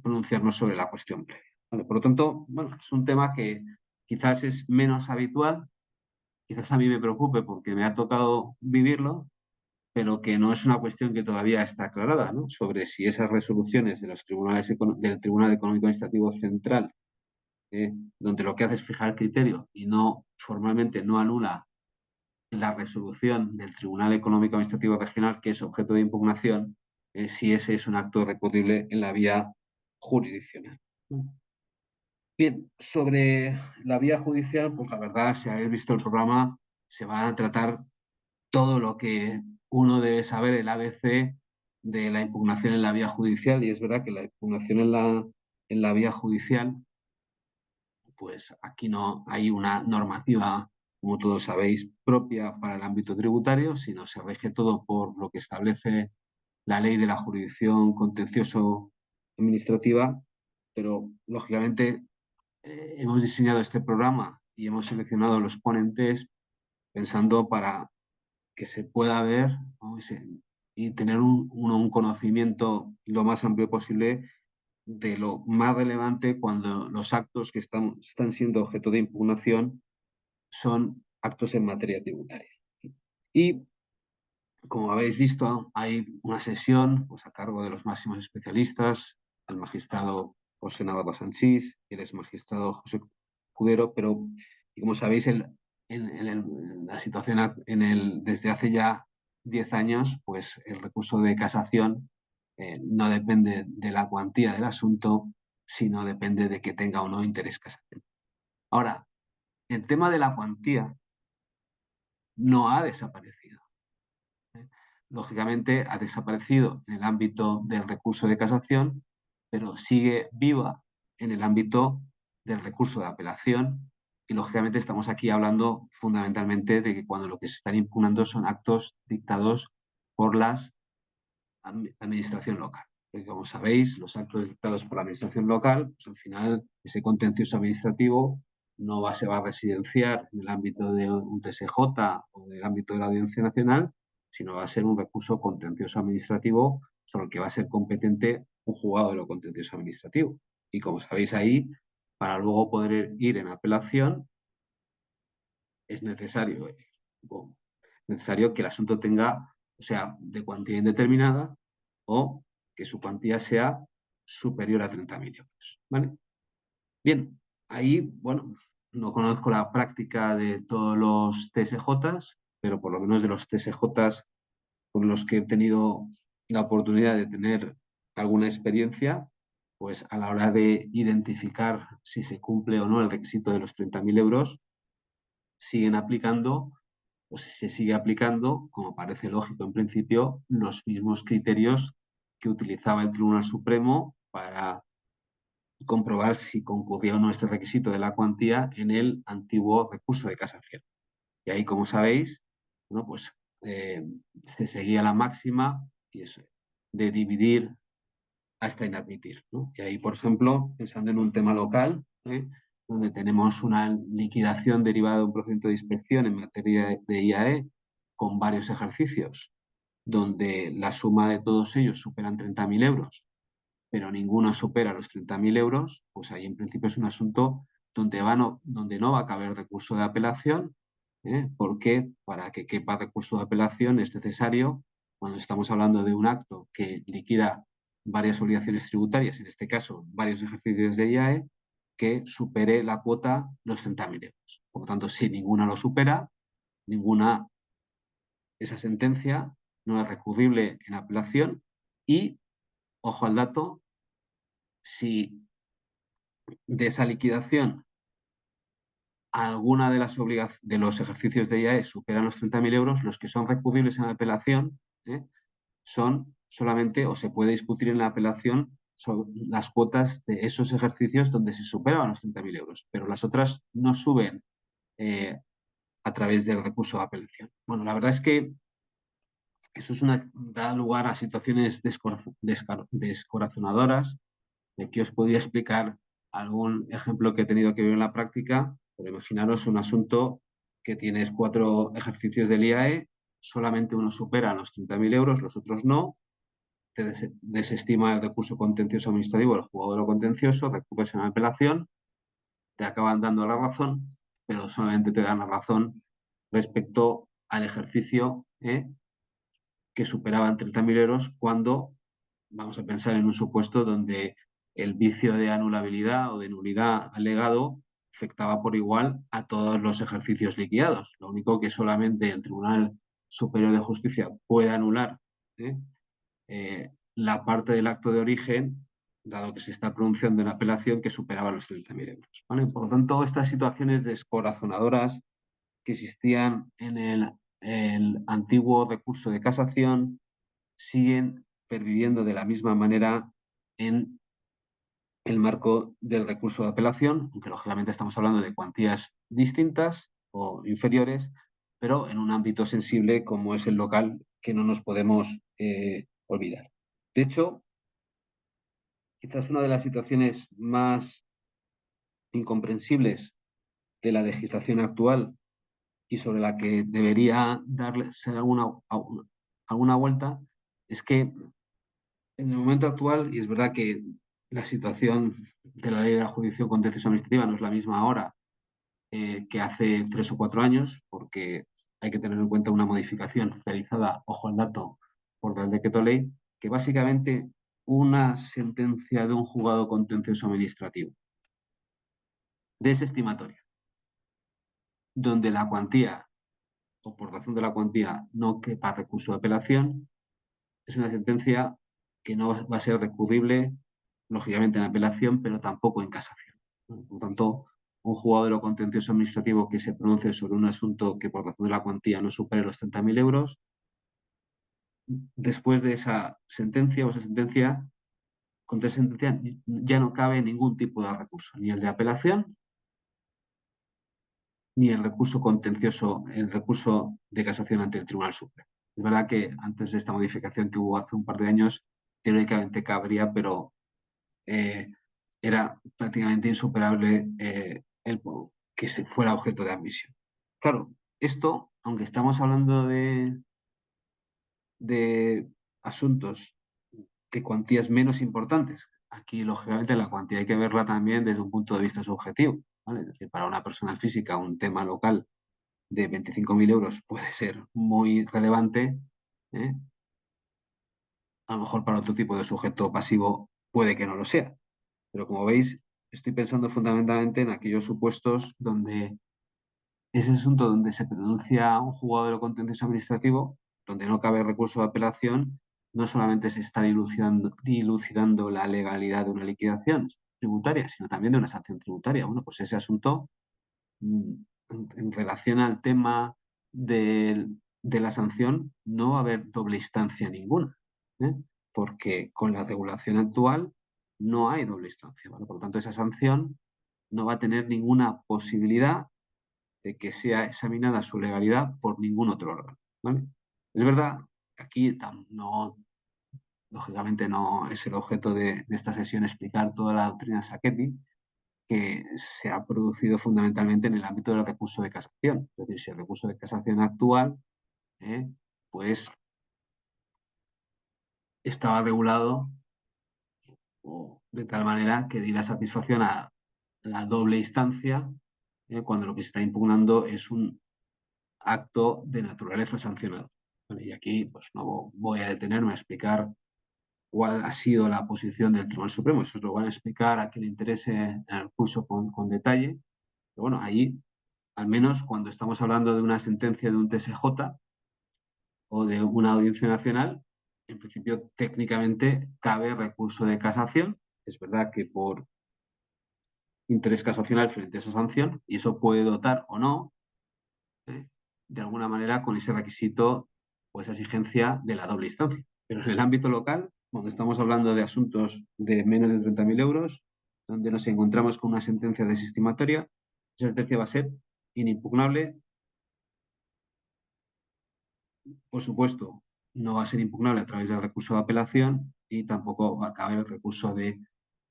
pronunciarnos sobre la cuestión previa. Vale, por lo tanto, bueno, es un tema que quizás es menos habitual, quizás a mí me preocupe porque me ha tocado vivirlo, pero que no es una cuestión que todavía está aclarada, ¿no? Sobre si esas resoluciones de los tribunales del Tribunal Económico Administrativo Central, donde lo que hace es fijar criterio y no formalmente no anula la resolución del Tribunal Económico Administrativo Regional, que es objeto de impugnación, si ese es un acto recurrible en la vía jurisdiccional. Bien, sobre la vía judicial, pues la verdad, si habéis visto el programa, se va a tratar todo lo que uno debe saber, el ABC de la impugnación en la vía judicial, y es verdad que la impugnación en la vía judicial, pues aquí no hay una normativa, como todos sabéis, propia para el ámbito tributario, sino se rige todo por lo que establece la ley de la jurisdicción contencioso administrativa, pero lógicamente hemos diseñado este programa y hemos seleccionado los ponentes pensando para que se pueda ver, ¿no? Y tener un conocimiento lo más amplio posible de lo más relevante cuando los actos que están siendo objeto de impugnación son actos en materia tributaria. Y como habéis visto, hay una sesión pues, a cargo de los máximos especialistas, el magistrado José Navarro Sanchís y el exmagistrado José Cudero, pero y como sabéis, la situación desde hace ya 10 años, pues el recurso de casación no depende de la cuantía del asunto, sino depende de que tenga o no interés casación. Ahora, el tema de la cuantía no ha desaparecido. Lógicamente ha desaparecido en el ámbito del recurso de casación, pero sigue viva en el ámbito del recurso de apelación. Y lógicamente estamos aquí hablando fundamentalmente de que cuando lo que se están impugnando son actos dictados por la administración local. Porque como sabéis, los actos dictados por la administración local, pues al final ese contencioso administrativo no se va a residenciar en el ámbito de un TSJ o en el ámbito de la Audiencia Nacional, sino va a ser un recurso contencioso administrativo sobre el que va a ser competente un juzgado de lo contencioso administrativo. Y como sabéis ahí, para luego poder ir en apelación, es necesario que el asunto tenga, o sea, de cuantía indeterminada o que su cuantía sea superior a 30.000 euros. ¿Vale? Bien, ahí, bueno, no conozco la práctica de todos los TSJs, pero por lo menos de los TSJs con los que he tenido la oportunidad de tener alguna experiencia, pues a la hora de identificar si se cumple o no el requisito de los 30.000 euros, siguen aplicando o se sigue aplicando, como parece lógico en principio, los mismos criterios que utilizaba el Tribunal Supremo para comprobar si concurría o no este requisito de la cuantía en el antiguo recurso de casación. Y ahí, como sabéis, bueno, pues se seguía la máxima y es de dividir hasta inadmitir, ¿no? Y ahí, por ejemplo, pensando en un tema local, donde tenemos una liquidación derivada de un procedimiento de inspección en materia de IAE con varios ejercicios, donde la suma de todos ellos superan 30.000 euros, pero ninguno supera los 30.000 euros, pues ahí en principio es un asunto donde no va a caber recurso de apelación, porque para que quepa recurso de apelación es necesario, cuando estamos hablando de un acto que liquida varias obligaciones tributarias, en este caso varios ejercicios de IAE, que supere la cuota los 30.000 euros. Por lo tanto, si ninguna lo supera, ninguna, esa sentencia no es recurrible en apelación y, ojo al dato, si de esa liquidación alguna de las de los ejercicios de IAE superan los 30.000 euros, los que son recurribles en apelación son solamente, o se puede discutir en la apelación, sobre las cuotas de esos ejercicios donde se superaban los 30.000 euros, pero las otras no suben eh, a través del recurso de apelación. Bueno, la verdad es que eso da lugar a situaciones descorazonadoras. Aquí os podría explicar algún ejemplo que he tenido que ver en la práctica, pero imaginaros un asunto que tienes 4 ejercicios del IAE, solamente uno supera los 30.000 euros, los otros no, te desestima el recurso contencioso administrativo, el juzgado de lo contencioso, recurres en la apelación, te acaban dando la razón, pero solamente te dan la razón respecto al ejercicio que superaban 30.000 euros cuando vamos a pensar en un supuesto donde el vicio de anulabilidad o de nulidad alegado afectaba por igual a todos los ejercicios liquidados. Lo único que solamente el Tribunal Superior de Justicia puede anular ¿eh? La parte del acto de origen, dado que se está pronunciando en apelación que superaba los 30.000 euros. ¿Vale? Por lo tanto, estas situaciones descorazonadoras que existían en el antiguo recurso de casación siguen perviviendo de la misma manera en el marco del recurso de apelación, aunque lógicamente estamos hablando de cuantías distintas o inferiores, pero en un ámbito sensible como es el local que no nos podemos olvidar. De hecho, quizás una de las situaciones más incomprensibles de la legislación actual y sobre la que debería darse alguna vuelta es que en el momento actual, y es verdad que la situación de la ley de la jurisdicción contencioso administrativa no es la misma ahora que hace 3 o 4 años, porque hay que tener en cuenta una modificación realizada, ojo al dato, por el decreto ley, que básicamente una sentencia de un juzgado contencioso administrativo desestimatoria, donde la cuantía, o por razón de la cuantía, no quepa recurso de apelación, es una sentencia que no va a ser recurrible, lógicamente, en apelación, pero tampoco en casación. Por lo tanto, un juzgado de lo contencioso administrativo que se pronuncie sobre un asunto que por razón de la cuantía no supere los 30.000 euros, después de esa sentencia o esa sentencia, contra esa sentencia ya no cabe ningún tipo de recurso, ni el de apelación, ni el recurso contencioso, el recurso de casación ante el Tribunal Supremo. Es verdad que antes de esta modificación que hubo hace un par de años, teóricamente cabría, pero eh, era prácticamente insuperable que se fuera objeto de admisión. Claro, esto, aunque estamos hablando de asuntos de cuantías menos importantes, aquí lógicamente la cuantía hay que verla también desde un punto de vista subjetivo. ¿Vale? Es decir, para una persona física un tema local de 25.000 euros puede ser muy relevante, ¿eh? A lo mejor para otro tipo de sujeto pasivo puede que no lo sea. Pero como veis, estoy pensando fundamentalmente en aquellos supuestos donde ese asunto donde se pronuncia un juzgado de lo contencioso administrativo, donde no cabe recurso de apelación, no solamente se está dilucidando la legalidad de una liquidación tributaria, sino también de una sanción tributaria. Bueno, pues ese asunto, mm, en relación al tema de la sanción, no va a haber doble instancia ninguna, ¿eh? Porque con la regulación actual no hay doble instancia, ¿vale? Por lo tanto, esa sanción no va a tener ninguna posibilidad de que sea examinada su legalidad por ningún otro órgano, ¿vale? Es verdad que aquí no lógicamente no es el objeto de esta sesión explicar toda la doctrina Sacchetti, que se ha producido fundamentalmente en el ámbito del recurso de casación. Es decir, si el recurso de casación actual, pues estaba regulado de tal manera que diera satisfacción a la doble instancia, cuando lo que se está impugnando es un acto de naturaleza sancionado. Bueno, y aquí pues, no voy a detenerme a explicar cuál ha sido la posición del Tribunal Supremo. Eso os lo van a explicar a quien le interese en el curso con detalle. Pero bueno, ahí, al menos cuando estamos hablando de una sentencia de un TSJ o de una audiencia nacional, en principio técnicamente cabe recurso de casación. Es verdad que por interés casacional frente a esa sanción, y eso puede dotar o no, de alguna manera, con ese requisito o esa exigencia de la doble instancia. Pero en el ámbito local, cuando estamos hablando de asuntos de menos de 30.000 euros, donde nos encontramos con una sentencia desestimatoria, esa sentencia va a ser inimpugnable. Por supuesto, no va a ser impugnable a través del recurso de apelación y tampoco va a caber el recurso de,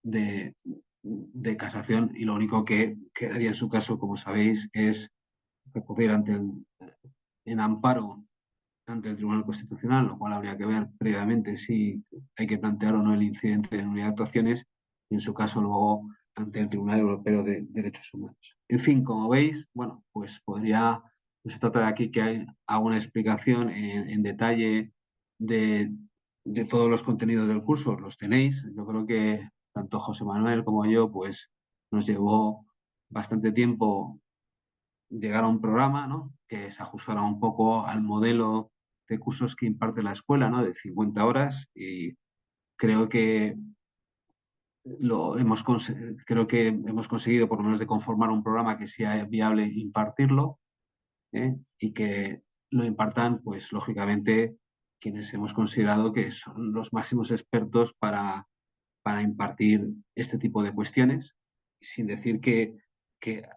de casación, y lo único que quedaría en su caso, como sabéis, es recurrir en amparo ante el Tribunal Constitucional, lo cual habría que ver previamente si hay que plantear o no el incidente de unidad de actuaciones, y en su caso luego ante el Tribunal Europeo de Derechos Humanos. En fin, como veis, bueno, pues no se trata de aquí que haga una explicación en detalle de, de todos los contenidos del curso, los tenéis. Yo creo que tanto José Manuel como yo, pues nos llevó bastante tiempo llegar a un programa, ¿no?, que se ajustara un poco al modelo de cursos que imparte la escuela, ¿no?, de 50 horas, y creo que creo que hemos conseguido por lo menos de conformar un programa que sea viable impartirlo, y que lo impartan, pues lógicamente, quienes hemos considerado que son los máximos expertos para impartir este tipo de cuestiones, sin decir que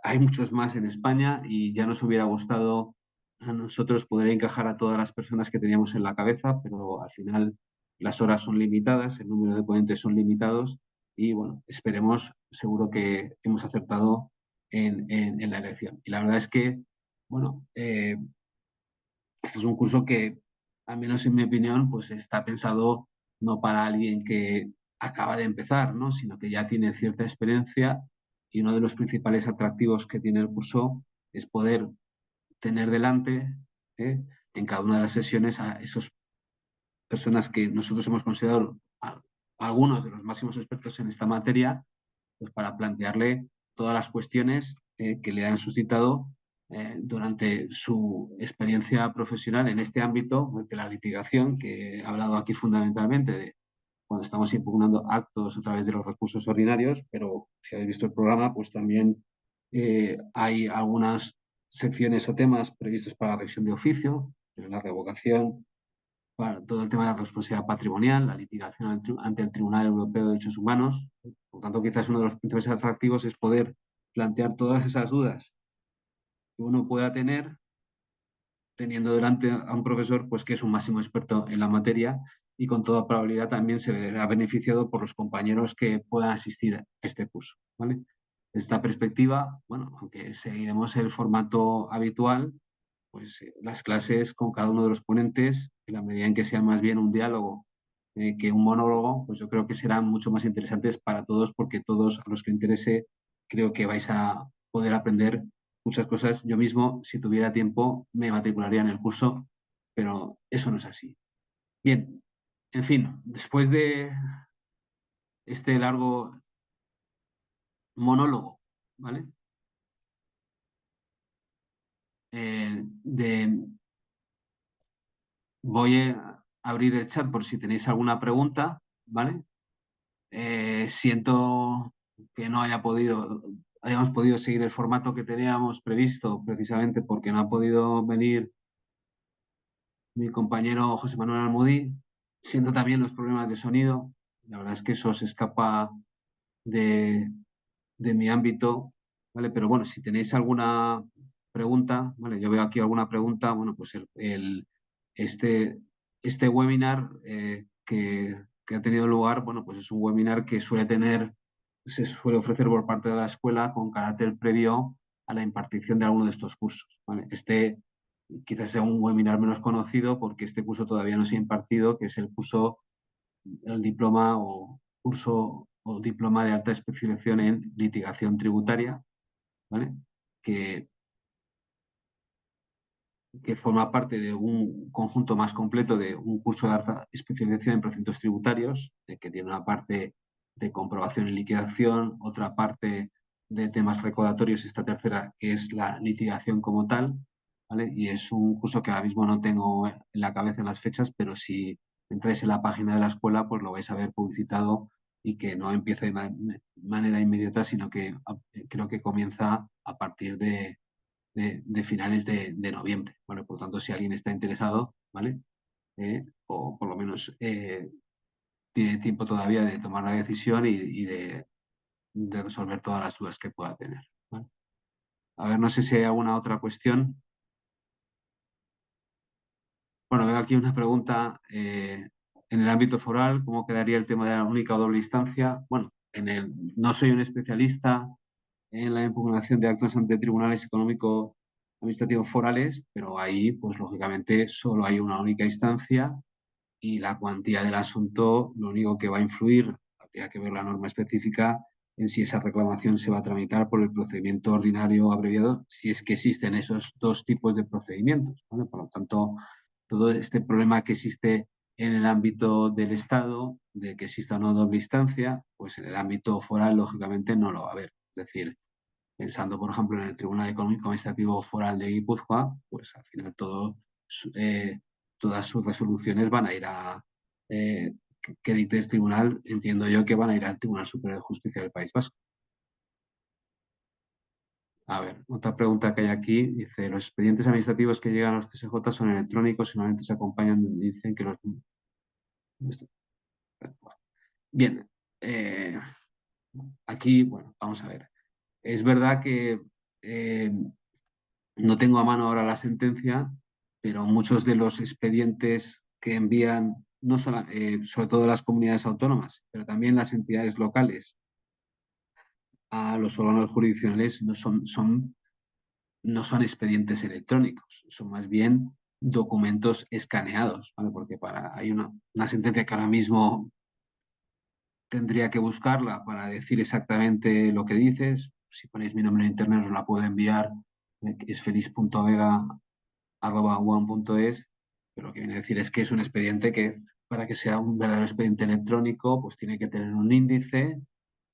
hay muchos más en España y ya nos hubiera gustado a nosotros poder encajar a todas las personas que teníamos en la cabeza, pero al final las horas son limitadas, el número de ponentes son limitados y bueno, esperemos, seguro que hemos acertado en la elección. Y la verdad es que, bueno, este es un curso que, al menos en mi opinión, pues está pensado no para alguien que acaba de empezar, ¿no?, sino que ya tiene cierta experiencia, y uno de los principales atractivos que tiene el curso es poder tener delante, ¿eh?, en cada una de las sesiones a esas personas que nosotros hemos considerado algunos de los máximos expertos en esta materia, pues para plantearle todas las cuestiones que le han suscitado durante su experiencia profesional en este ámbito de la litigación, que he hablado aquí fundamentalmente de cuando estamos impugnando actos a través de los recursos ordinarios, pero si habéis visto el programa, pues también hay algunas secciones o temas previstos para la revisión de oficio, la revocación, para todo el tema de la responsabilidad patrimonial, la litigación ante el Tribunal Europeo de Derechos Humanos. Por tanto, quizás uno de los principales atractivos es poder plantear todas esas dudas que uno pueda tener, teniendo delante a un profesor pues, que es un máximo experto en la materia, y con toda probabilidad también se verá beneficiado por los compañeros que puedan asistir a este curso, ¿vale? Esta perspectiva, bueno, aunque seguiremos el formato habitual, pues las clases con cada uno de los ponentes, en la medida en que sea más bien un diálogo que un monólogo, pues yo creo que serán mucho más interesantes para todos, porque todos a los que interese creo que vais a poder aprender muchas cosas. Yo mismo, si tuviera tiempo, me matricularía en el curso, pero eso no es así. Bien, en fin, después de este largo monólogo, ¿vale? De Voy a abrir el chat por si tenéis alguna pregunta, ¿vale? Siento que no hayamos podido seguir el formato que teníamos previsto, precisamente porque no ha podido venir mi compañero José Manuel Almudí, siendo también los problemas de sonido. La verdad es que eso se escapa de, de mi ámbito, ¿vale? Pero bueno, si tenéis alguna pregunta, ¿vale? Yo veo aquí alguna pregunta, bueno, pues este webinar que que ha tenido lugar, bueno, pues es un webinar que se suele ofrecer por parte de la escuela con carácter previo a la impartición de alguno de estos cursos, ¿vale? Este quizás sea un webinar menos conocido porque este curso todavía no se ha impartido, que es el diploma o curso o diploma de alta especialización en litigación tributaria, ¿vale? Que que forma parte de un conjunto más completo de un curso de alta especialización en procedimientos tributarios, que tiene una parte de comprobación y liquidación, otra parte de temas recaudatorios, esta tercera que es la litigación como tal, ¿vale? Y es un curso que ahora mismo no tengo en la cabeza en las fechas, pero si entráis en la página de la escuela, pues lo vais a ver publicitado y que no empieza de manera inmediata, sino que creo que comienza a partir de finales de noviembre. Bueno, por lo tanto, si alguien está interesado, ¿vale? O por lo menos tiene tiempo todavía de tomar la decisión y de resolver todas las dudas que pueda tener. ¿Vale? A ver, no sé si hay alguna otra cuestión. Bueno, veo aquí una pregunta. En el ámbito foral, ¿cómo quedaría el tema de la única o doble instancia? Bueno, no soy un especialista en la impugnación de actos ante tribunales económicos administrativos forales, pero ahí, pues lógicamente, solo hay una única instancia y la cuantía del asunto lo único que va a influir, habría que ver la norma específica en si esa reclamación se va a tramitar por el procedimiento ordinario o abreviado, si es que existen esos dos tipos de procedimientos, ¿vale? Por lo tanto, todo este problema que existe en el ámbito del Estado, de que exista una doble instancia, pues en el ámbito foral, lógicamente, no lo va a haber. Es decir, pensando, por ejemplo, en el Tribunal Económico Administrativo Foral de Guipúzcoa, pues al final todas sus resoluciones van a ir que dicte este tribunal, entiendo yo que van a ir al Tribunal Superior de Justicia del País Vasco. A ver, otra pregunta que hay aquí, dice, los expedientes administrativos que llegan a los TSJ son electrónicos y normalmente se acompañan, dicen que los... Bien, aquí, bueno, vamos a ver. Es verdad que eh, no tengo a mano ahora la sentencia, pero muchos de los expedientes que envían, no solo, sobre todo las comunidades autónomas, pero también las entidades locales a los órganos jurisdiccionales no son expedientes electrónicos, son más bien documentos escaneados, ¿vale? Porque hay una sentencia que ahora mismo tendría que buscarla para decir exactamente lo que dices. Si ponéis mi nombre en internet os la puedo enviar, que es feliz.vega@one.es, pero lo que viene a decir es que es un expediente que, para que sea un verdadero expediente electrónico, pues tiene que tener un índice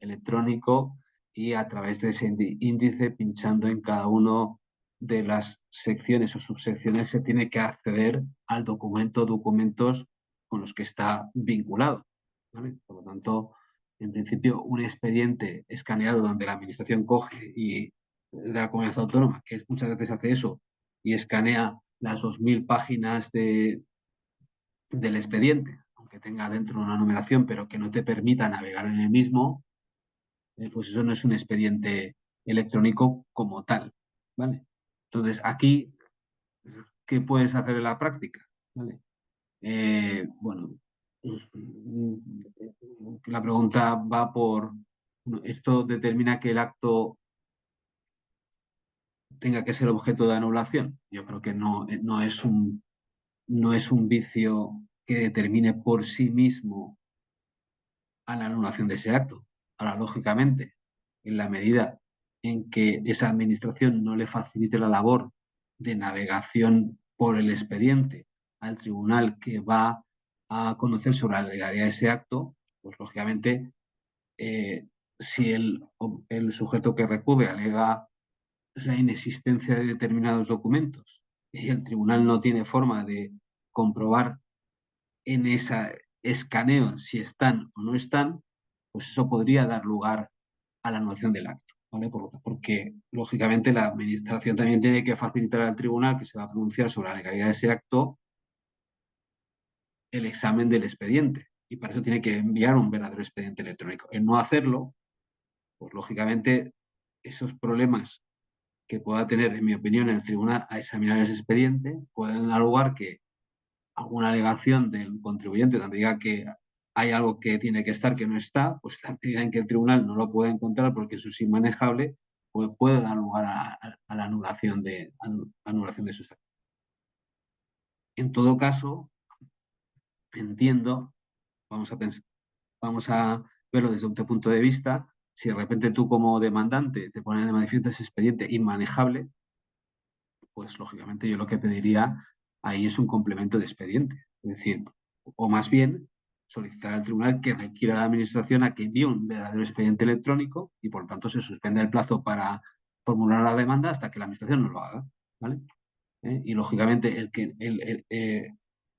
electrónico y a través de ese índice, pinchando en cada uno de las secciones o subsecciones, se tiene que acceder al documento o documentos con los que está vinculado, ¿vale? Por lo tanto, en principio, un expediente escaneado donde la administración coge y de la comunidad autónoma, que muchas veces hace eso, y escanea las 2.000 páginas del expediente, aunque tenga dentro una numeración, pero que no te permita navegar en el mismo, pues eso no es un expediente electrónico como tal, ¿vale? Entonces, aquí, ¿qué puedes hacer en la práctica? ¿Vale? Bueno, la pregunta va por, ¿esto determina que el acto tenga que ser objeto de anulación? Yo creo que no es un vicio que determine por sí mismo a la anulación de ese acto. Ahora, lógicamente, en la medida en que esa administración no le facilite la labor de navegación por el expediente al tribunal que va a conocer sobre la legalidad de ese acto, pues lógicamente, si el sujeto que recurre alega la inexistencia de determinados documentos y el tribunal no tiene forma de comprobar en ese escaneo si están o no están, pues eso podría dar lugar a la anulación del acto, ¿vale? Porque, lógicamente, la Administración también tiene que facilitar al tribunal que se va a pronunciar sobre la legalidad de ese acto el examen del expediente. Y para eso tiene que enviar un verdadero expediente electrónico. El no hacerlo, pues lógicamente, esos problemas que pueda tener, en mi opinión, el tribunal a examinar ese expediente pueden dar lugar que alguna alegación del contribuyente donde diga que hay algo que tiene que estar que no está, pues en la medida en que el tribunal no lo puede encontrar porque eso es inmanejable, pues puede dar lugar a la anulación de sus actos. En todo caso, entiendo, vamos a pensar, vamos a verlo desde otro punto de vista. Si de repente tú como demandante te pones de manifiesto ese expediente inmanejable, pues lógicamente yo lo que pediría ahí es un complemento de expediente. Es decir, o más bien solicitar al tribunal que requiera a la administración a que envíe un verdadero expediente electrónico y por lo tanto se suspenda el plazo para formular la demanda hasta que la administración no lo haga. ¿Vale? Y lógicamente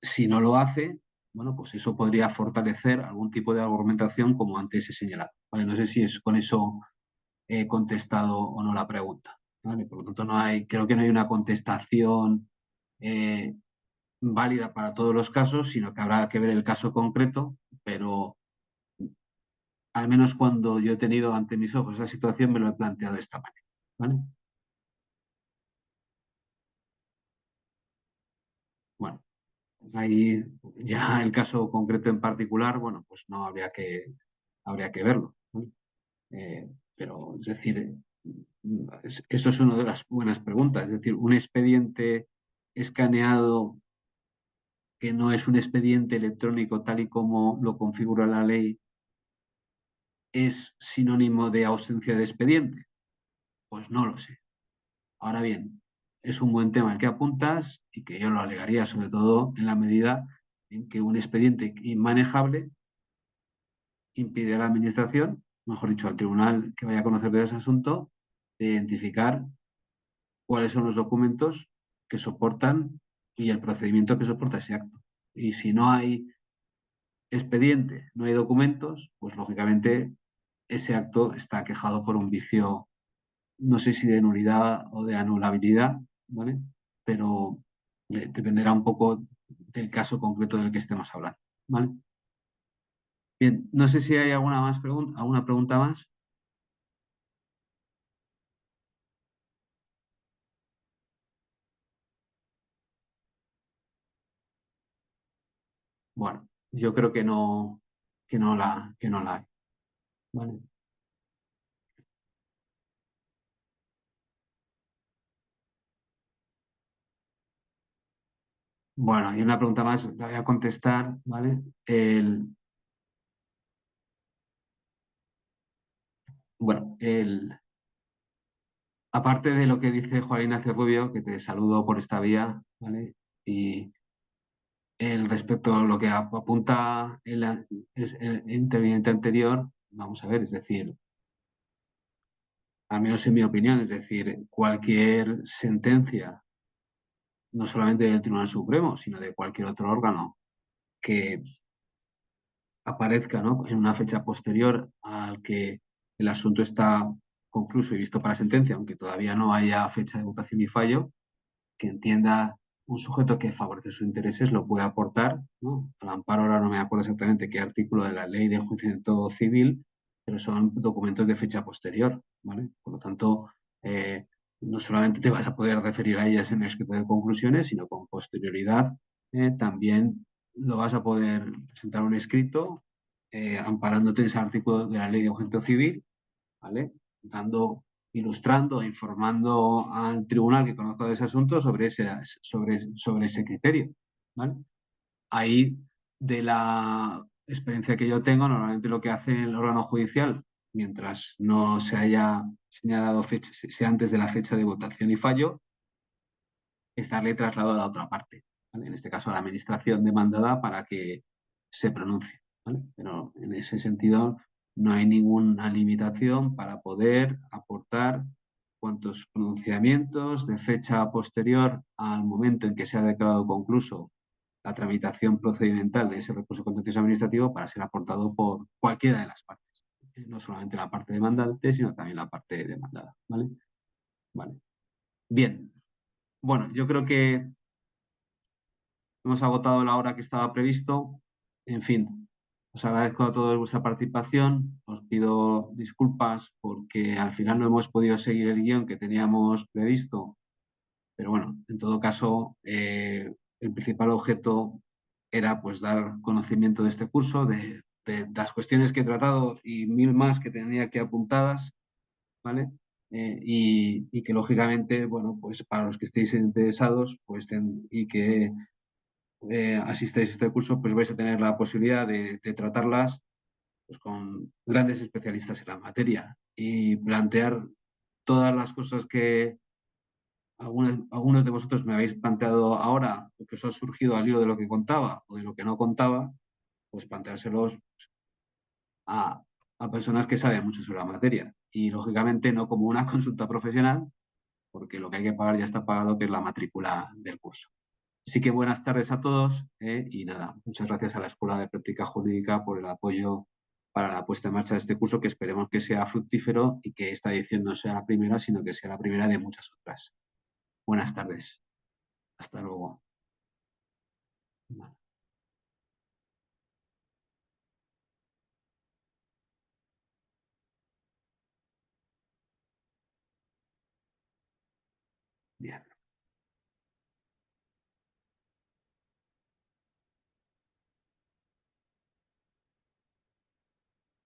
si no lo hace, bueno, pues eso podría fortalecer algún tipo de argumentación como antes he señalado. ¿Vale? No sé si es con eso he contestado o no la pregunta. ¿Vale? Por lo tanto, creo que no hay una contestación eh, válida para todos los casos, sino que habrá que ver el caso concreto, pero al menos cuando yo he tenido ante mis ojos esa situación me lo he planteado de esta manera. ¿Vale? Bueno, ahí ya el caso concreto en particular, bueno, pues no habría que verlo. ¿Vale? Pero es decir, eso es una de las buenas preguntas. Es decir, un expediente escaneado que no es un expediente electrónico tal y como lo configura la ley, ¿es sinónimo de ausencia de expediente? Pues no lo sé. Ahora bien, es un buen tema el que apuntas y que yo lo alegaría sobre todo en la medida en que un expediente inmanejable impide a la Administración, mejor dicho, al tribunal que vaya a conocer de ese asunto, de identificar cuáles son los documentos que soportan y el procedimiento que soporta ese acto. Y si no hay expediente, no hay documentos, pues lógicamente ese acto está aquejado por un vicio, no sé si de nulidad o de anulabilidad, ¿vale? Pero dependerá un poco del caso concreto del que estemos hablando, ¿vale? Bien, no sé si hay alguna pregunta más. Bueno, yo creo que no la hay, ¿vale? Bueno, y una pregunta más, la voy a contestar, ¿vale? Bueno, aparte de lo que dice Juan Ignacio Rubio, que te saludo por esta vía, ¿vale? Y respecto a lo que apunta el interviniente anterior, vamos a ver, es decir, al menos en mi opinión, es decir, cualquier sentencia, no solamente del Tribunal Supremo, sino de cualquier otro órgano que aparezca, ¿no?, en una fecha posterior al que el asunto está concluso y visto para sentencia, aunque todavía no haya fecha de votación y fallo, que entienda un sujeto que favorece sus intereses lo puede aportar, ¿no? Al amparo ahora no me acuerdo exactamente qué artículo de la ley de enjuiciamiento civil, pero son documentos de fecha posterior, ¿vale? Por lo tanto, no solamente te vas a poder referir a ellas en el escrito de conclusiones, sino con posterioridad también lo vas a poder presentar un escrito amparándote en ese artículo de la ley de enjuiciamiento civil, ¿vale? Dando, ilustrando e informando al tribunal que conozca de ese asunto sobre ese criterio, ¿vale? Ahí, de la experiencia que yo tengo, normalmente lo que hace el órgano judicial, mientras no se haya señalado fecha, sea antes de la fecha de votación y fallo, es darle traslado a la otra parte, ¿vale? En este caso a la administración demandada para que se pronuncie, ¿vale? Pero en ese sentido no hay ninguna limitación para poder aportar cuantos pronunciamientos de fecha posterior al momento en que se ha declarado concluso la tramitación procedimental de ese recurso contencioso administrativo para ser aportado por cualquiera de las partes. No solamente la parte demandante, sino también la parte demandada, ¿vale? Vale. Bien. Bueno, yo creo que hemos agotado la hora que estaba previsto. En fin, os agradezco a todos vuestra participación. Os pido disculpas porque al final no hemos podido seguir el guión que teníamos previsto. Pero bueno, en todo caso, el principal objeto era pues dar conocimiento de este curso, de de las cuestiones que he tratado y mil más que tenía aquí apuntadas, ¿vale? Y que lógicamente, bueno, pues para los que estéis interesados pues y que asistáis a este curso, pues vais a tener la posibilidad de tratarlas pues, con grandes especialistas en la materia y plantear todas las cosas que algunos de vosotros me habéis planteado ahora o que os ha surgido al hilo de lo que contaba o de lo que no contaba, pues planteárselos a, a personas que saben mucho sobre la materia y lógicamente no como una consulta profesional, porque lo que hay que pagar ya está pagado, que es la matrícula del curso. Así que buenas tardes a todos y nada, muchas gracias a la Escuela de Práctica Jurídica por el apoyo para la puesta en marcha de este curso que esperemos que sea fructífero y que esta edición no sea la primera, sino que sea la primera de muchas otras. Buenas tardes. Hasta luego. Bien.